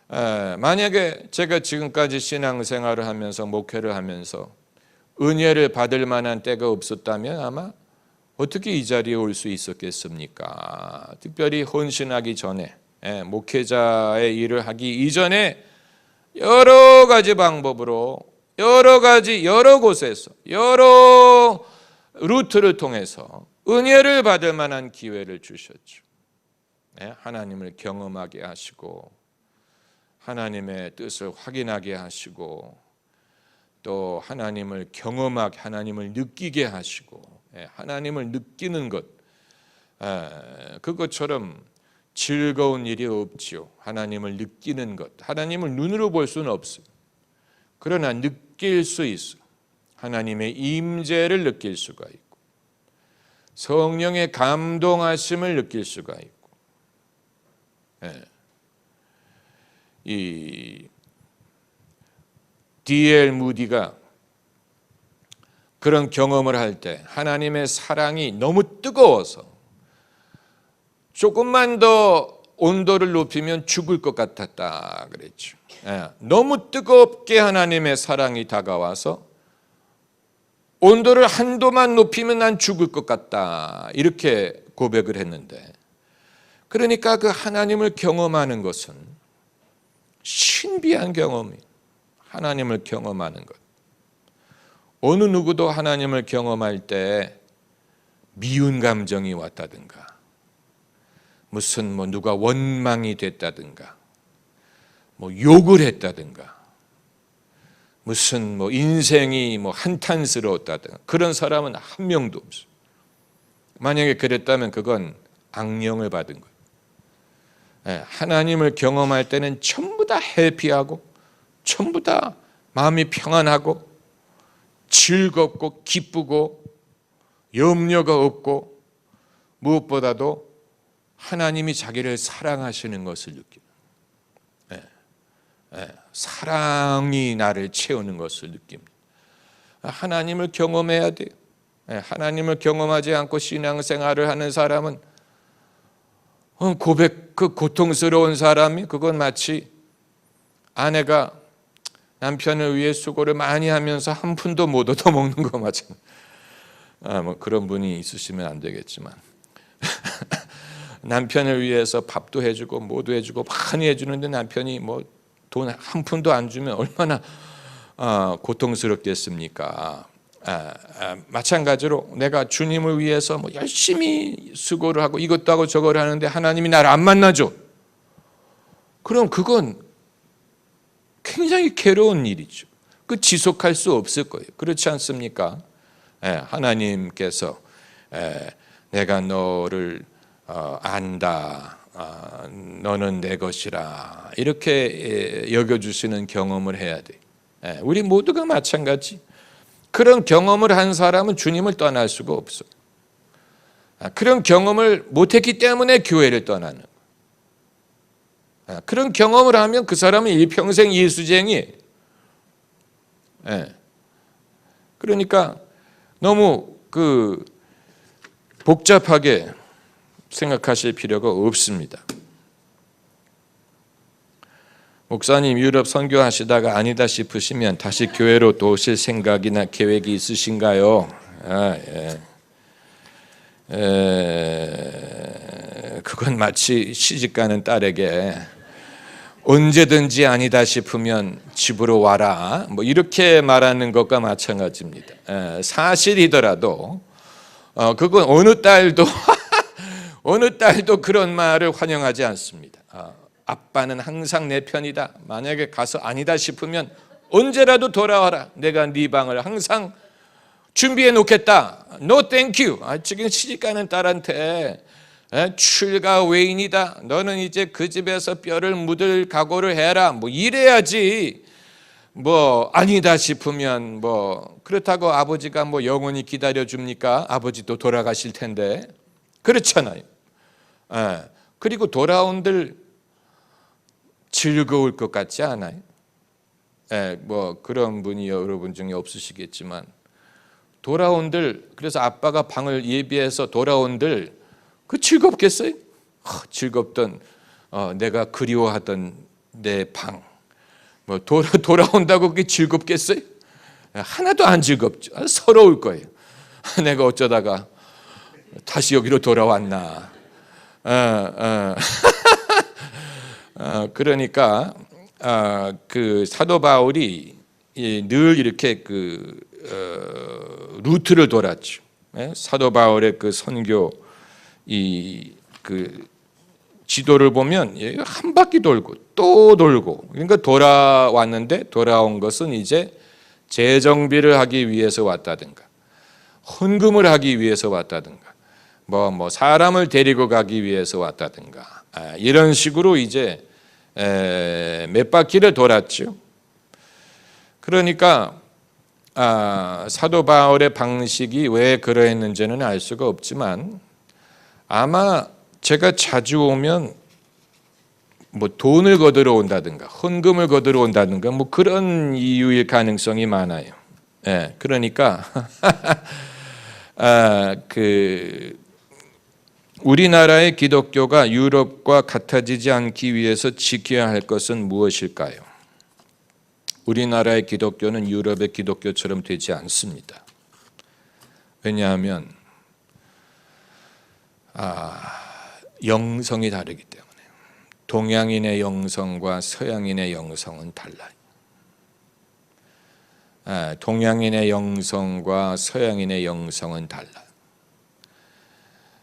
Speaker 1: 만약에 제가 지금까지 신앙생활을 하면서 목회를 하면서 은혜를 받을 만한 때가 없었다면 아마 어떻게 이 자리에 올 수 있었겠습니까? 특별히 헌신하기 전에, 목회자의 일을 하기 이전에 여러 가지 방법으로 여러 곳에서 여러 루트를 통해서 은혜를 받을 만한 기회를 주셨죠. 하나님을 경험하게 하시고 하나님의 뜻을 확인하게 하시고 또 하나님을 경험하게, 하나님을 느끼게 하시고, 하나님을 느끼는 것, 그것처럼 즐거운 일이 없지요. 하나님을 느끼는 것, 하나님을 눈으로 볼 수는 없어요. 그러나 느낄 수 있어요. 하나님의 임재를 느낄 수가 있고 성령의 감동하심을 느낄 수가 있고, 이 D.L. 무디가 그런 경험을 할 때 하나님의 사랑이 너무 뜨거워서 조금만 더 온도를 높이면 죽을 것 같았다 그랬죠. 너무 뜨겁게 하나님의 사랑이 다가와서 온도를 한도만 높이면 난 죽을 것 같다 이렇게 고백을 했는데, 그러니까 그 하나님을 경험하는 것은 신비한 경험이에요. 하나님을 경험하는 것. 어느 누구도 하나님을 경험할 때 미운 감정이 왔다든가 무슨 누가 원망이 됐다든가 욕을 했다든가 무슨 인생이 한탄스러웠다든가 그런 사람은 한 명도 없어요. 만약에 그랬다면 그건 악령을 받은 거예요. 하나님을 경험할 때는 전부 다 해피하고 전부 다 마음이 평안하고 즐겁고 기쁘고 염려가 없고 무엇보다도 하나님이 자기를 사랑하시는 것을 느끼는, 사랑이 나를 채우는 것을 느낍니다. 하나님을 경험해야 돼요. 하나님을 경험하지 않고 신앙생활을 하는 사람은 그 고통스러운 사람이 그건 마치 아내가 남편을 위해 수고를 많이 하면서 한 푼도 못 얻어먹는 거 마찬가지. 그런 분이 있으시면 안 되겠지만 남편을 위해서 밥도 해주고 뭐도 해주고 많이 해주는데 남편이 돈 한 푼도 안 주면 얼마나 고통스럽겠습니까? 마찬가지로 내가 주님을 위해서 열심히 수고를 하고 이것도 하고 저걸 하는데 하나님이 나를 안 만나줘. 그럼 그건 굉장히 괴로운 일이죠. 그 지속할 수 없을 거예요. 그렇지 않습니까? 하나님께서 내가 너를 안다. 너는 내 것이라. 이렇게 여겨주시는 경험을 해야 돼. 우리 모두가 마찬가지. 그런 경험을 한 사람은 주님을 떠날 수가 없어요. 그런 경험을 못했기 때문에 교회를 떠나는 거예요. 그런 경험을 하면 그 사람은 일평생 예수쟁이에요. 예. 그러니까 너무 복잡하게 생각하실 필요가 없습니다. 목사님 유럽 선교하시다가 아니다 싶으시면 다시 교회로 또 오실 생각이나 계획이 있으신가요? 그건 마치 시집가는 딸에게 언제든지 아니다 싶으면 집으로 와라, 뭐 이렇게 말하는 것과 마찬가지입니다. 사실이더라도 그건 어느 딸도 어느 딸도 그런 말을 환영하지 않습니다. 아빠는 항상 내 편이다. 만약에 가서 아니다 싶으면 언제라도 돌아와라. 내가 네 방을 항상 준비해 놓겠다. No thank you. 지금 시집가는 딸한테 출가 외인이다. 너는 이제 그 집에서 뼈를 묻을 각오를 해라. 뭐 이래야지. 뭐 아니다 싶으면 뭐 그렇다고 아버지가 뭐 영원히 기다려 줍니까? 아버지도 돌아가실 텐데. 그렇잖아요. 그리고 돌아온들 즐거울 것 같지 않아요? 뭐 그런 분이 여러분 중에 없으시겠지만 돌아온들, 그래서 아빠가 방을 예비해서 돌아온들 그 즐겁겠어요? 즐겁던 내가 그리워하던 내 방, 뭐 돌아온다고 그게 즐겁겠어요? 하나도 안 즐겁죠. 서러울 거예요. 내가 어쩌다가 다시 여기로 돌아왔나. 그러니까 그 사도 바울이 늘 이렇게 루트를 돌았죠. 사도 바울의 그 선교 그 지도를 보면 한 바퀴 돌고 또 돌고, 그러니까 돌아왔는데 돌아온 것은 이제 재정비를 하기 위해서 왔다든가 헌금을 하기 위해서 왔다든가 뭐 사람을 데리고 가기 위해서 왔다든가 이런 식으로 이제 몇 바퀴를 돌았죠. 그러니까 사도 바울의 방식이 왜 그러했는지는 알 수가 없지만 아마 제가 자주 오면 뭐 돈을 거두러 온다든가 헌금을 거두러 온다든가 뭐 그런 이유일 가능성이 많아요. 그러니까 우리나라의 기독교가 유럽과 같아지지 않기 위해서 지켜야 할 것은 무엇일까요? 우리나라의 기독교는 유럽의 기독교처럼 되지 않습니다. 왜냐하면 영성이 다르기 때문에. 동양인의 영성과 서양인의 영성은 달라요. 동양인의 영성과 서양인의 영성은 달라요.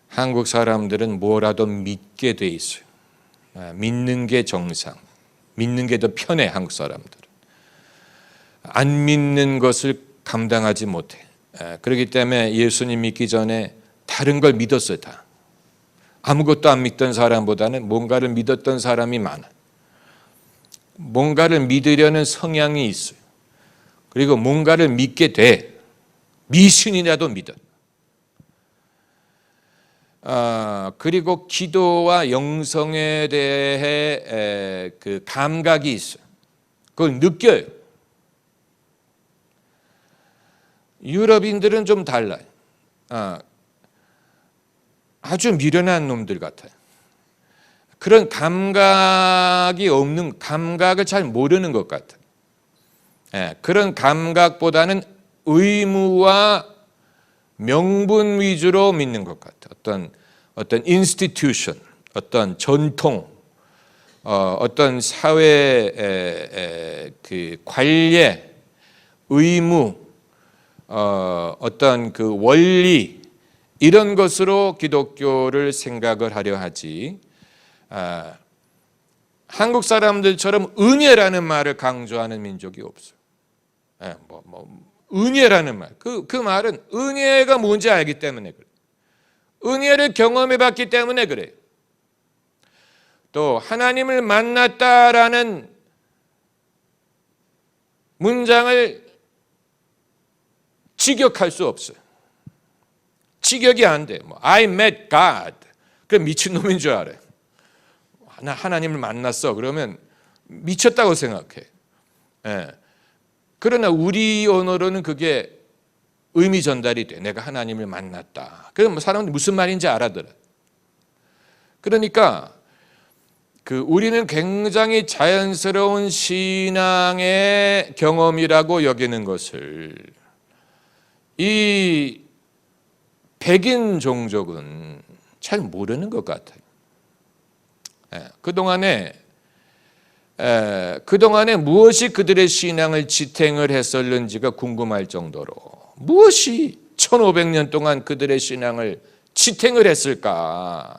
Speaker 1: 한국 사람들은 뭐라도 믿게 돼 있어요. 믿는 게 정상, 믿는 게 더 편해. 한국 사람들은 안 믿는 것을 감당하지 못해. 그렇기 때문에 예수님 믿기 전에 다른 걸 믿었어요. 다 아무것도 안 믿던 사람보다는 뭔가를 믿었던 사람이 많아. 뭔가를 믿으려는 성향이 있어요. 그리고 뭔가를 믿게 돼. 미신이라도 믿어. 그리고 기도와 영성에 대해 그 감각이 있어요. 그걸 느껴요. 유럽인들은 좀 달라요. 아주 미련한 놈들 같아요. 그런 감각이 없는, 감각을 잘 모르는 것 같아요. 그런 감각보다는 의무와 명분 위주로 믿는 것 같아요. 어떤 인스티튜션, 어떤 전통, 어떤 사회의 그 관례, 의무, 어떤 그 원리, 이런 것으로 기독교를 생각을 하려 하지, 한국 사람들처럼 은혜라는 말을 강조하는 민족이 없어요. 은혜라는 말, 그 말은 은혜가 뭔지 알기 때문에 그래요. 은혜를 경험해 봤기 때문에 그래요. 또 하나님을 만났다라는 문장을 직역할 수 없어요. 직역이 안 돼. I met God. 그 미친놈인 줄 알아요. 나 하나님을 만났어. 그러면 미쳤다고 생각해. 그러나 우리 언어로는 그게 의미 전달이 돼. 내가 하나님을 만났다. 그럼 사람들이 무슨 말인지 알아들어. 그러니까 우리는 굉장히 자연스러운 신앙의 경험이라고 여기는 것을 이 백인 종족은 잘 모르는 것 같아요. 그동안에 무엇이 그들의 신앙을 지탱을 했었는지가 궁금할 정도로 무엇이 1500년 동안 그들의 신앙을 지탱을 했을까?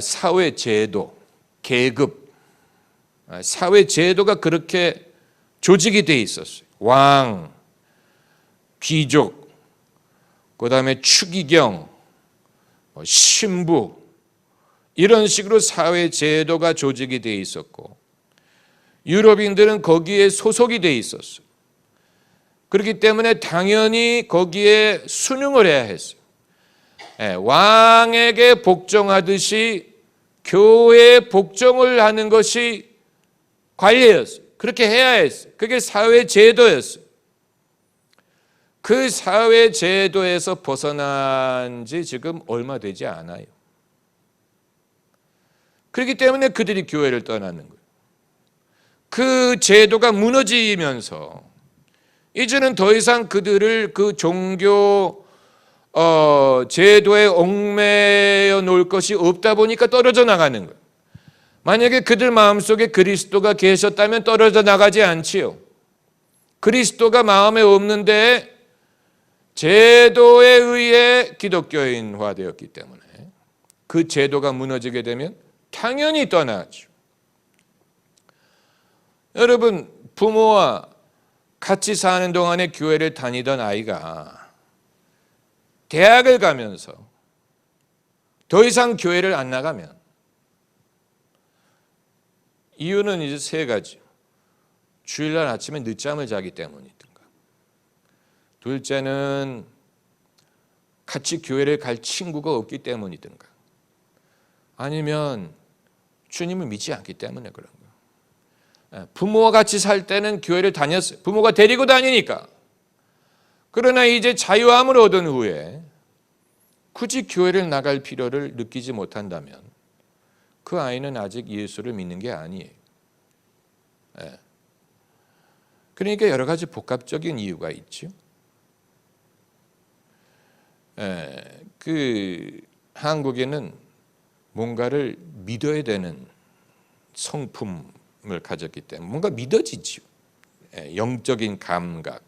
Speaker 1: 사회 제도, 계급, 사회 제도가 그렇게 조직이 돼 있었어요. 왕, 귀족, 그 다음에 추기경, 신부, 이런 식으로 사회 제도가 조직이 돼 있었고 유럽인들은 거기에 소속이 돼 있었어요. 그렇기 때문에 당연히 거기에 순응을 해야 했어요. 왕에게 복종하듯이 교회에 복종을 하는 것이 관례였어요. 그렇게 해야 했어요. 그게 사회 제도였어요. 그 사회 제도에서 벗어난 지 지금 얼마 되지 않아요. 그렇기 때문에 그들이 교회를 떠나는 거예요. 그 제도가 무너지면서 이제는 더 이상 그들을 그 종교 제도에 얽매여 놓을 것이 없다 보니까 떨어져 나가는 거예요. 만약에 그들 마음속에 그리스도가 계셨다면 떨어져 나가지 않지요. 그리스도가 마음에 없는데 제도에 의해 기독교인화 되었기 때문에 그 제도가 무너지게 되면 당연히 떠나죠. 여러분, 부모와 같이 사는 동안에 교회를 다니던 아이가 대학을 가면서 더 이상 교회를 안 나가면 이유는 이제 세 가지. 주일날 아침에 늦잠을 자기 때문이든가, 둘째는 같이 교회를 갈 친구가 없기 때문이든가, 아니면 주님을 믿지 않기 때문에 그런 거예요. 부모와 같이 살 때는 교회를 다녔어요. 부모가 데리고 다니니까. 그러나 이제 자유함을 얻은 후에 굳이 교회를 나갈 필요를 느끼지 못한다면 그 아이는 아직 예수를 믿는 게 아니에요. 그러니까 여러 가지 복합적인 이유가 있죠. 한국에는 뭔가를 믿어야 되는 성품을 가졌기 때문에 뭔가 믿어지죠. 영적인 감각.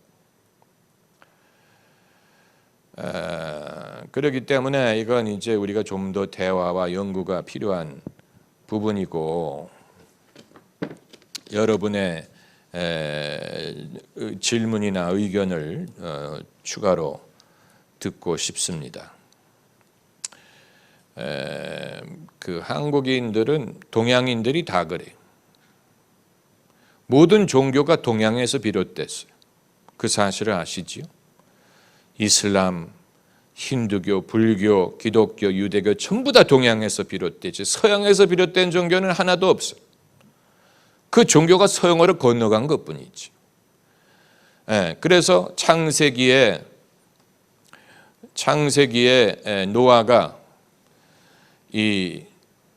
Speaker 1: 그렇기 때문에 이건 이제 우리가 좀 더 대화와 연구가 필요한 부분이고, 여러분의 질문이나 의견을 추가로 듣고 싶습니다. 한국인들은 동양인들이 다 그래요. 모든 종교가 동양에서 비롯됐어요. 그 사실을 아시지요? 이슬람, 힌두교, 불교, 기독교, 유대교 전부 다 동양에서 비롯되지 서양에서 비롯된 종교는 하나도 없어요. 그 종교가 서양으로 건너간 것뿐이지. 그래서 창세기에 노아가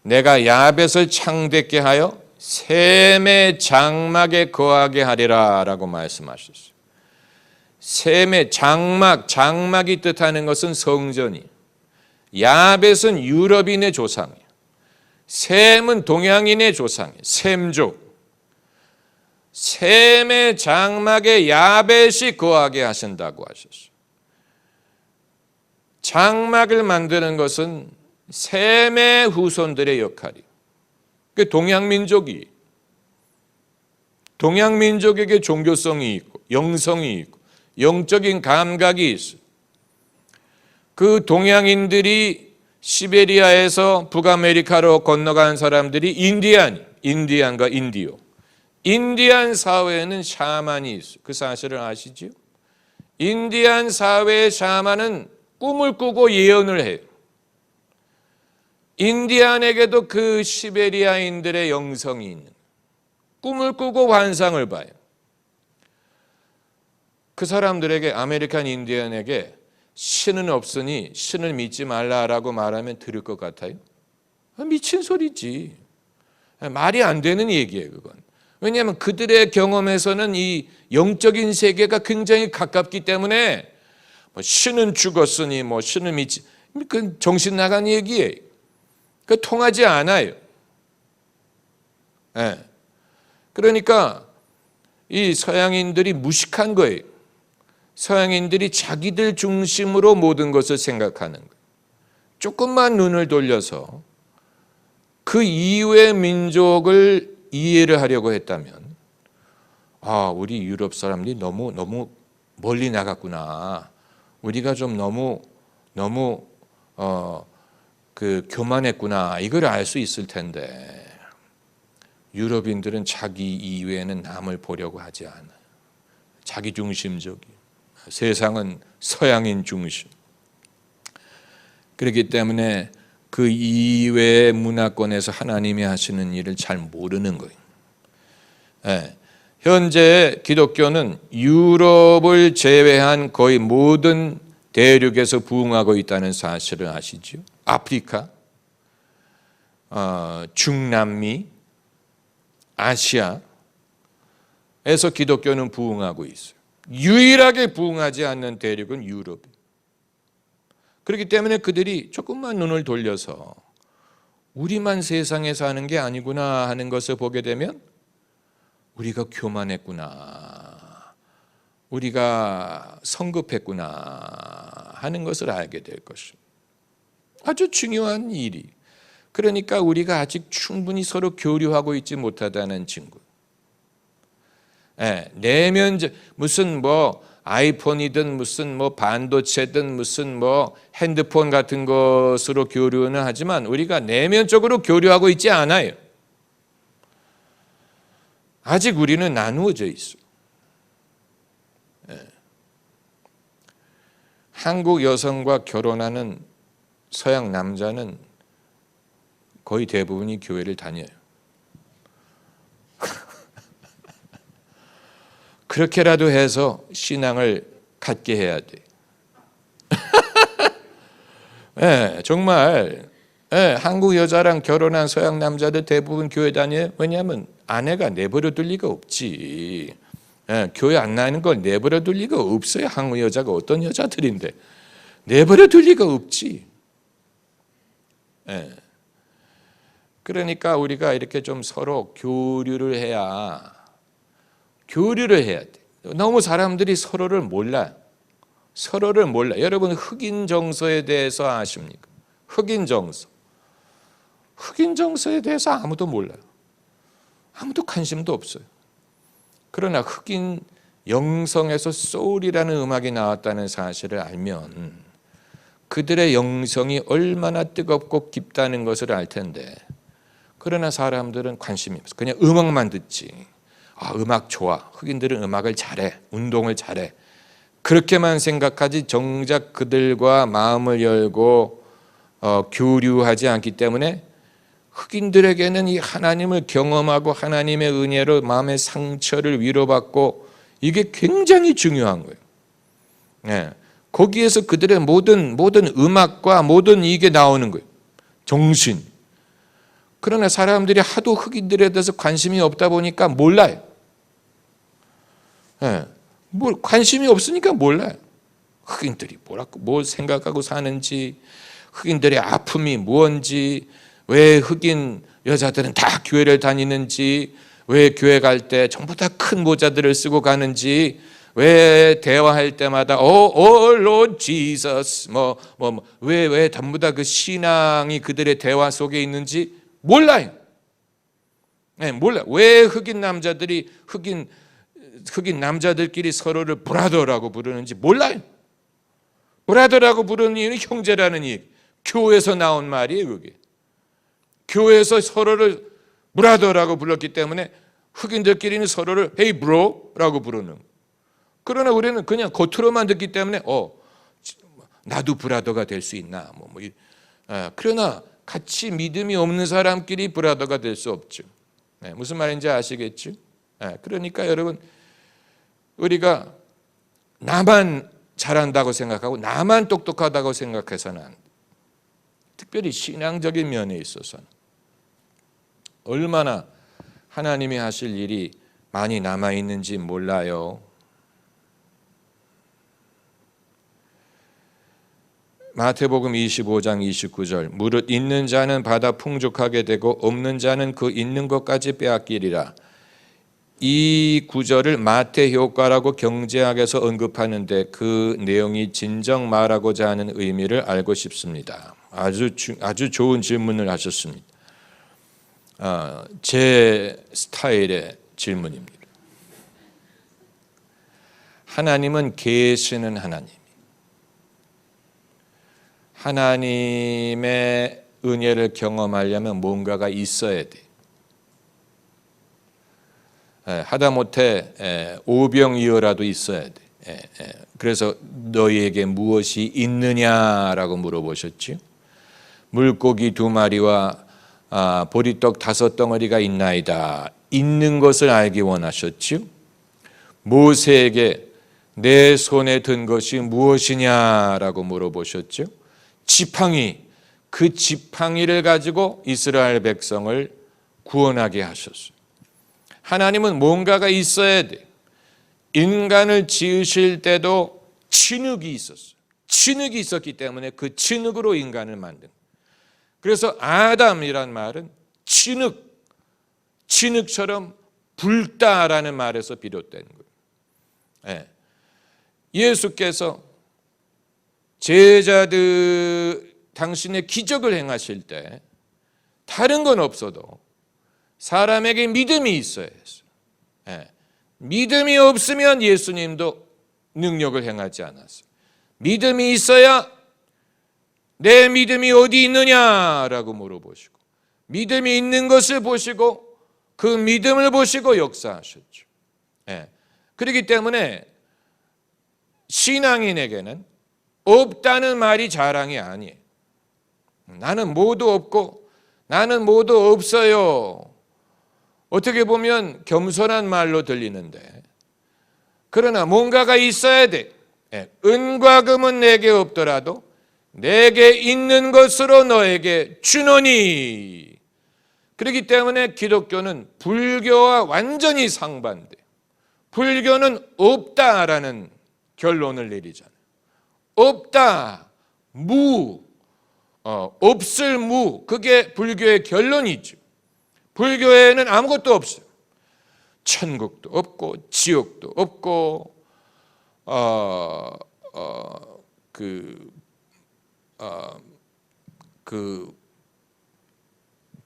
Speaker 1: 내가 야벳을 창대케 하여 셈의 장막에 거하게 하리라 라고 말씀하셨어요. 셈의 장막이 뜻하는 것은 성전이, 야벳은 유럽인의 조상이에요. 셈은 동양인의 조상이에요. 셈족. 셈의 장막에 야벳이 거하게 하신다고 하셨어요. 장막을 만드는 것은 셈의 후손들의 역할이에요. 그 동양민족에게 종교성이 있고 영성이 있고 영적인 감각이 있어요. 그 동양인들이 시베리아에서 북아메리카로 건너간 사람들이 인디안과 인디오. 인디안 사회에는 샤만이 있어요. 그 사실을 아시죠? 인디안 사회의 샤만은 꿈을 꾸고 예언을 해요. 인디안에게도 그 시베리아인들의 영성이 있는, 꿈을 꾸고 환상을 봐요. 그 사람들에게 아메리칸 인디언에게 신은 없으니 신을 믿지 말라라고 말하면 들을 것 같아요? 미친 소리지. 말이 안 되는 얘기예요, 그건. 왜냐하면 그들의 경험에서는 이 영적인 세계가 굉장히 가깝기 때문에 신은 죽었으니 신을 믿지, 그 정신 나간 얘기예요. 그 통하지 않아요. 네. 그러니까 이 서양인들이 무식한 거예요. 서양인들이 자기들 중심으로 모든 것을 생각하는 거예요. 조금만 눈을 돌려서 그 이외의 민족을 이해를 하려고 했다면, 우리 유럽 사람들이 너무 멀리 나갔구나. 우리가 좀 너무 교만했구나. 이걸 알 수 있을 텐데, 유럽인들은 자기 이외에는 남을 보려고 하지 않아요. 자기 중심적이에요. 세상은 서양인 중심. 그렇기 때문에 그 이외의 문화권에서 하나님이 하시는 일을 잘 모르는 거예요. 네. 현재 기독교는 유럽을 제외한 거의 모든 대륙에서 부흥하고 있다는 사실을 아시죠? 아프리카, 중남미, 아시아에서 기독교는 부흥하고 있어요. 유일하게 부흥하지 않는 대륙은 유럽이에요. 그렇기 때문에 그들이 조금만 눈을 돌려서 우리만 세상에 사는 게 아니구나 하는 것을 보게 되면 우리가 교만했구나, 우리가 성급했구나 하는 것을 알게 될 것입니다. 아주 중요한 일이. 그러니까 우리가 아직 충분히 서로 교류하고 있지 못하다는 증거. 내면적, 무슨 아이폰이든 무슨 반도체든 무슨 핸드폰 같은 것으로 교류는 하지만 우리가 내면적으로 교류하고 있지 않아요. 아직 우리는 나누어져 있어요. 한국 여성과 결혼하는 서양 남자는 거의 대부분이 교회를 다녀요. 그렇게라도 해서 신앙을 갖게 해야 돼. 정말 한국 여자랑 결혼한 서양 남자들 대부분 교회 다녀요. 왜냐하면 아내가 내버려 둘 리가 없지. 교회 안 나가는 걸 내버려 둘 리가 없어요. 한국 여자가 어떤 여자들인데 내버려 둘 리가 없지. 그러니까 우리가 이렇게 좀 서로 교류를 해야 돼. 너무 사람들이 서로를 몰라요. 여러분 흑인 정서에 대해서 아십니까? 흑인 정서에 대해서 아무도 몰라요. 아무도 관심도 없어요. 그러나 흑인 영성에서 소울이라는 음악이 나왔다는 사실을 알면 그들의 영성이 얼마나 뜨겁고 깊다는 것을 알 텐데, 그러나 사람들은 관심이 없어요. 그냥 음악만 듣지. 음악 좋아. 흑인들은 음악을 잘해. 운동을 잘해. 그렇게만 생각하지 정작 그들과 마음을 열고 교류하지 않기 때문에 흑인들에게는 이 하나님을 경험하고 하나님의 은혜로 마음의 상처를 위로받고 이게 굉장히 중요한 거예요. 거기에서 그들의 모든 음악과 모든 이게 나오는 거예요. 정신. 그러나 사람들이 하도 흑인들에 대해서 관심이 없다 보니까 몰라요. 관심이 없으니까 몰라요. 흑인들이 뭘 생각하고 사는지, 흑인들의 아픔이 뭔지, 왜 흑인 여자들은 다 교회를 다니는지, 왜 교회 갈 때 전부 다 큰 모자들을 쓰고 가는지, 왜 대화할 때마다 Lord Jesus 왜 전부 다 그 신앙이 그들의 대화 속에 있는지 몰라요. 몰라요. 왜 흑인 남자들이 흑인 남자들끼리 서로를 브라더라고 부르는지 몰라요. 브라더라고 부르는 이유는 형제라는 얘기. 교회에서 나온 말이에요, 그게. 교회에서 서로를 브라더라고 불렀기 때문에 흑인들끼리는 서로를 Hey bro라고 부르는 거예요. 그러나 우리는 그냥 겉으로만 듣기 때문에 나도 브라더가 될 수 있나? 그러나 같이 믿음이 없는 사람끼리 브라더가 될 수 없죠. 무슨 말인지 아시겠죠? 그러니까 여러분, 우리가 나만 잘한다고 생각하고 나만 똑똑하다고 생각해서는 안 돼. 특별히 신앙적인 면에 있어서는 얼마나 하나님이 하실 일이 많이 남아있는지 몰라요. 마태복음 25장 29절 무릇 있는 자는 받아 풍족하게 되고 없는 자는 그 있는 것까지 빼앗기리라. 이 구절을 마태 효과라고 경제학에서 언급하는데 그 내용이 진정 말하고자 하는 의미를 알고 싶습니다. 아주 좋은 질문을 하셨습니다. 제 스타일의 질문입니다. 하나님은 계시는 하나님. 하나님의 은혜를 경험하려면 뭔가가 있어야 돼. 하다못해 오병이어라도 있어야 돼. 그래서 너희에게 무엇이 있느냐라고 물어보셨죠. 물고기 2마리와 보리떡 5덩어리가 있나이다. 있는 것을 알기 원하셨죠. 모세에게 내 손에 든 것이 무엇이냐라고 물어보셨죠. 지팡이, 그 지팡이를 가지고 이스라엘 백성을 구원하게 하셨어요. 하나님은 뭔가가 있어야 돼. 인간을 지으실 때도 진흙이 있었어요. 진흙이 있었기 때문에 그 진흙으로 인간을 만든 거예요. 그래서 아담이란 말은 진흙처럼 붉다라는 말에서 비롯된 거예요. 예수께서 제자들 당신의 기적을 행하실 때 다른 건 없어도 사람에게 믿음이 있어야 했어요. 믿음이 없으면 예수님도 능력을 행하지 않았어요. 믿음이 있어야 내 믿음이 어디 있느냐라고 물어보시고 믿음이 있는 것을 보시고 그 믿음을 보시고 역사하셨죠. 그렇기 때문에 신앙인에게는 없다는 말이 자랑이 아니에요. 나는 뭐도 없고 나는 뭐도 없어요. 어떻게 보면 겸손한 말로 들리는데 그러나 뭔가가 있어야 돼. 은과 금은 내게 없더라도 내게 있는 것으로 너에게 주노니. 그렇기 때문에 기독교는 불교와 완전히 상반돼. 불교는 없다라는 결론을 내리잖아요. 없다, 없을 무, 그게 불교의 결론이죠. 불교에는 아무것도 없어요. 천국도 없고 지옥도 없고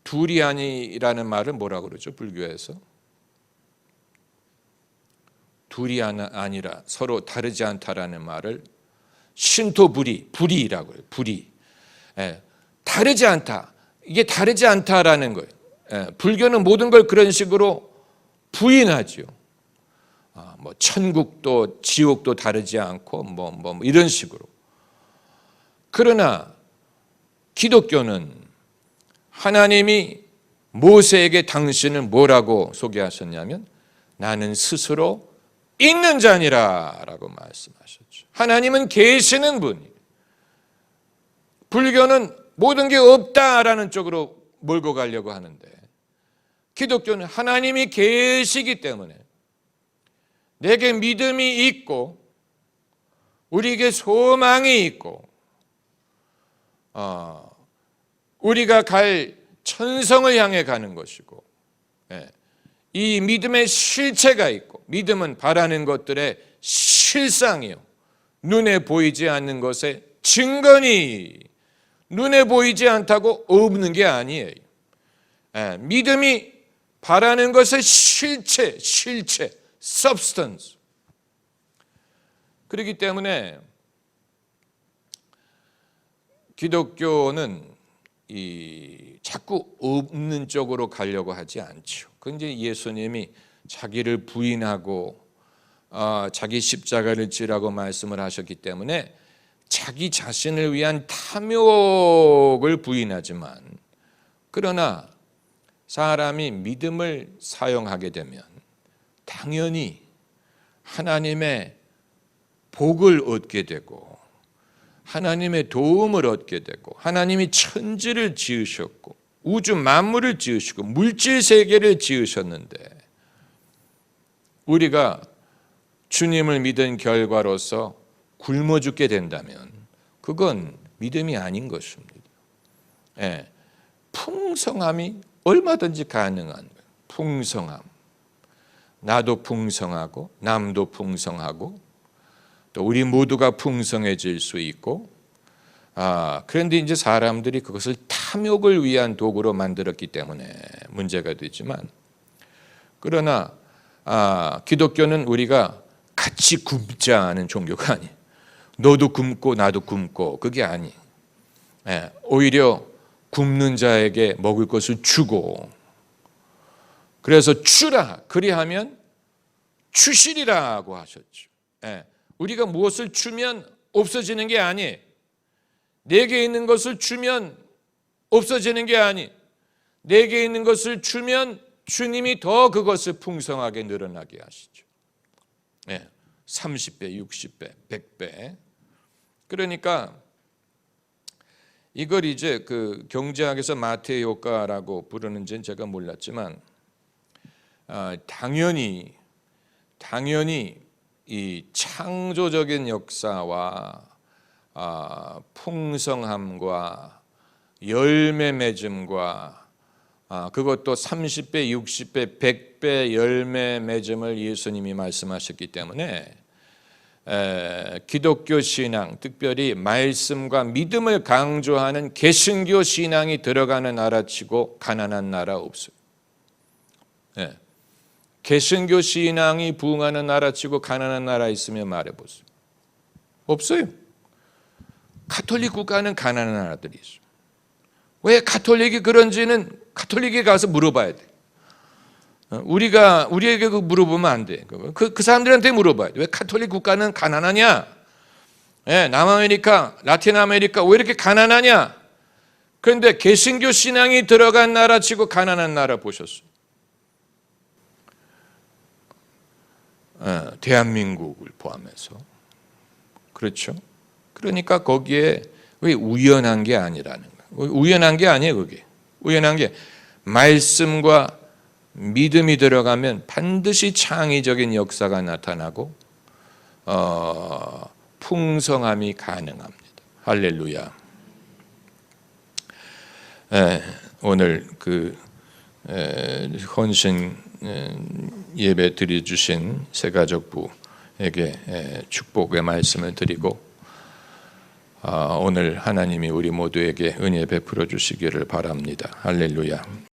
Speaker 1: 둘이 아니라는 말을 뭐라고 그러죠? 불교에서 둘이 아니라 서로 다르지 않다라는 말을 불이라고 해요. 불이. 다르지 않다. 이게 다르지 않다라는 거예요. 불교는 모든 걸 그런 식으로 부인하죠. 뭐 천국도 지옥도 다르지 않고 뭐 이런 식으로. 그러나 기독교는 하나님이 모세에게 당신을 뭐라고 소개하셨냐면 나는 스스로 있는 자니라라고 말씀하셨죠. 하나님은 계시는 분이에요. 불교는 모든 게 없다라는 쪽으로 몰고 가려고 하는데 기독교는 하나님이 계시기 때문에 내게 믿음이 있고 우리에게 소망이 있고 우리가 갈 천성을 향해 가는 것이고 이 믿음의 실체가 있고 믿음은 바라는 것들의 실상이요. 눈에 보이지 않는 것의 증거니 눈에 보이지 않다고 없는 게 아니에요. 믿음이 바라는 것의 실체, substance. 그렇기 때문에 기독교는 자꾸 없는 쪽으로 가려고 하지 않죠. 굉장히 예수님이 자기를 부인하고 자기 십자가를 지라고 말씀을 하셨기 때문에 자기 자신을 위한 탐욕을 부인하지만 그러나 사람이 믿음을 사용하게 되면 당연히 하나님의 복을 얻게 되고 하나님의 도움을 얻게 되고 하나님이 천지를 지으셨고 우주 만물을 지으시고 물질 세계를 지으셨는데 우리가 주님을 믿은 결과로서 굶어 죽게 된다면 그건 믿음이 아닌 것입니다. 예, 풍성함이 얼마든지 가능한 거예요. 풍성함. 나도 풍성하고 남도 풍성하고 또 우리 모두가 풍성해질 수 있고 그런데 이제 사람들이 그것을 탐욕을 위한 도구로 만들었기 때문에 문제가 되지만 그러나 기독교는 우리가 같이 굶자는 종교가 아니에요. 너도 굶고 나도 굶고 그게 아니에요. 오히려 굶는 자에게 먹을 것을 주고 그래서 주라 그리하면 주시리라고 하셨죠. 우리가 무엇을 주면 없어지는 게 아니에요. 내게 있는 것을 주면 없어지는 게 아니에요. 내게 있는 것을 주면 주님이 더 그것을 풍성하게 늘어나게 하시죠. 30배, 60배, 100배. 그러니까 이걸 이제 그 경제학에서 마태의 효과라고 부르는지는 제가 몰랐지만 당연히 이 창조적인 역사와 풍성함과 열매 맺음과 그것도 30배, 60배, 100배 열매 맺음을 예수님이 말씀하셨기 때문에 기독교 신앙, 특별히 말씀과 믿음을 강조하는 개신교 신앙이 들어가는 나라치고 가난한 나라 없어요. 개신교 신앙이 부흥하는 나라치고 가난한 나라 있으면 말해보세요. 없어요. 가톨릭 국가는 가난한 나라들이 있어요. 왜 가톨릭이 그런지는 가톨릭에 가서 물어봐야 돼. 우리에게 물어보면 안 돼. 그 사람들한테 물어봐야 돼. 왜 가톨릭 국가는 가난하냐? 남아메리카, 라틴 아메리카 왜 이렇게 가난하냐? 그런데 개신교 신앙이 들어간 나라치고 가난한 나라 보셨어요. 대한민국을 포함해서. 그렇죠? 그러니까 거기에 왜 우연한 게 아니라는 거예요. 우연한 게 아니에요, 그게. 우연한 게 말씀과 믿음이 들어가면 반드시 창의적인 역사가 나타나고 풍성함이 가능합니다. 할렐루야. 오늘 그 헌신 예배 드려주신 새가족부에게 축복의 말씀을 드리고 오늘 하나님이 우리 모두에게 은혜 베풀어 주시기를 바랍니다. 할렐루야.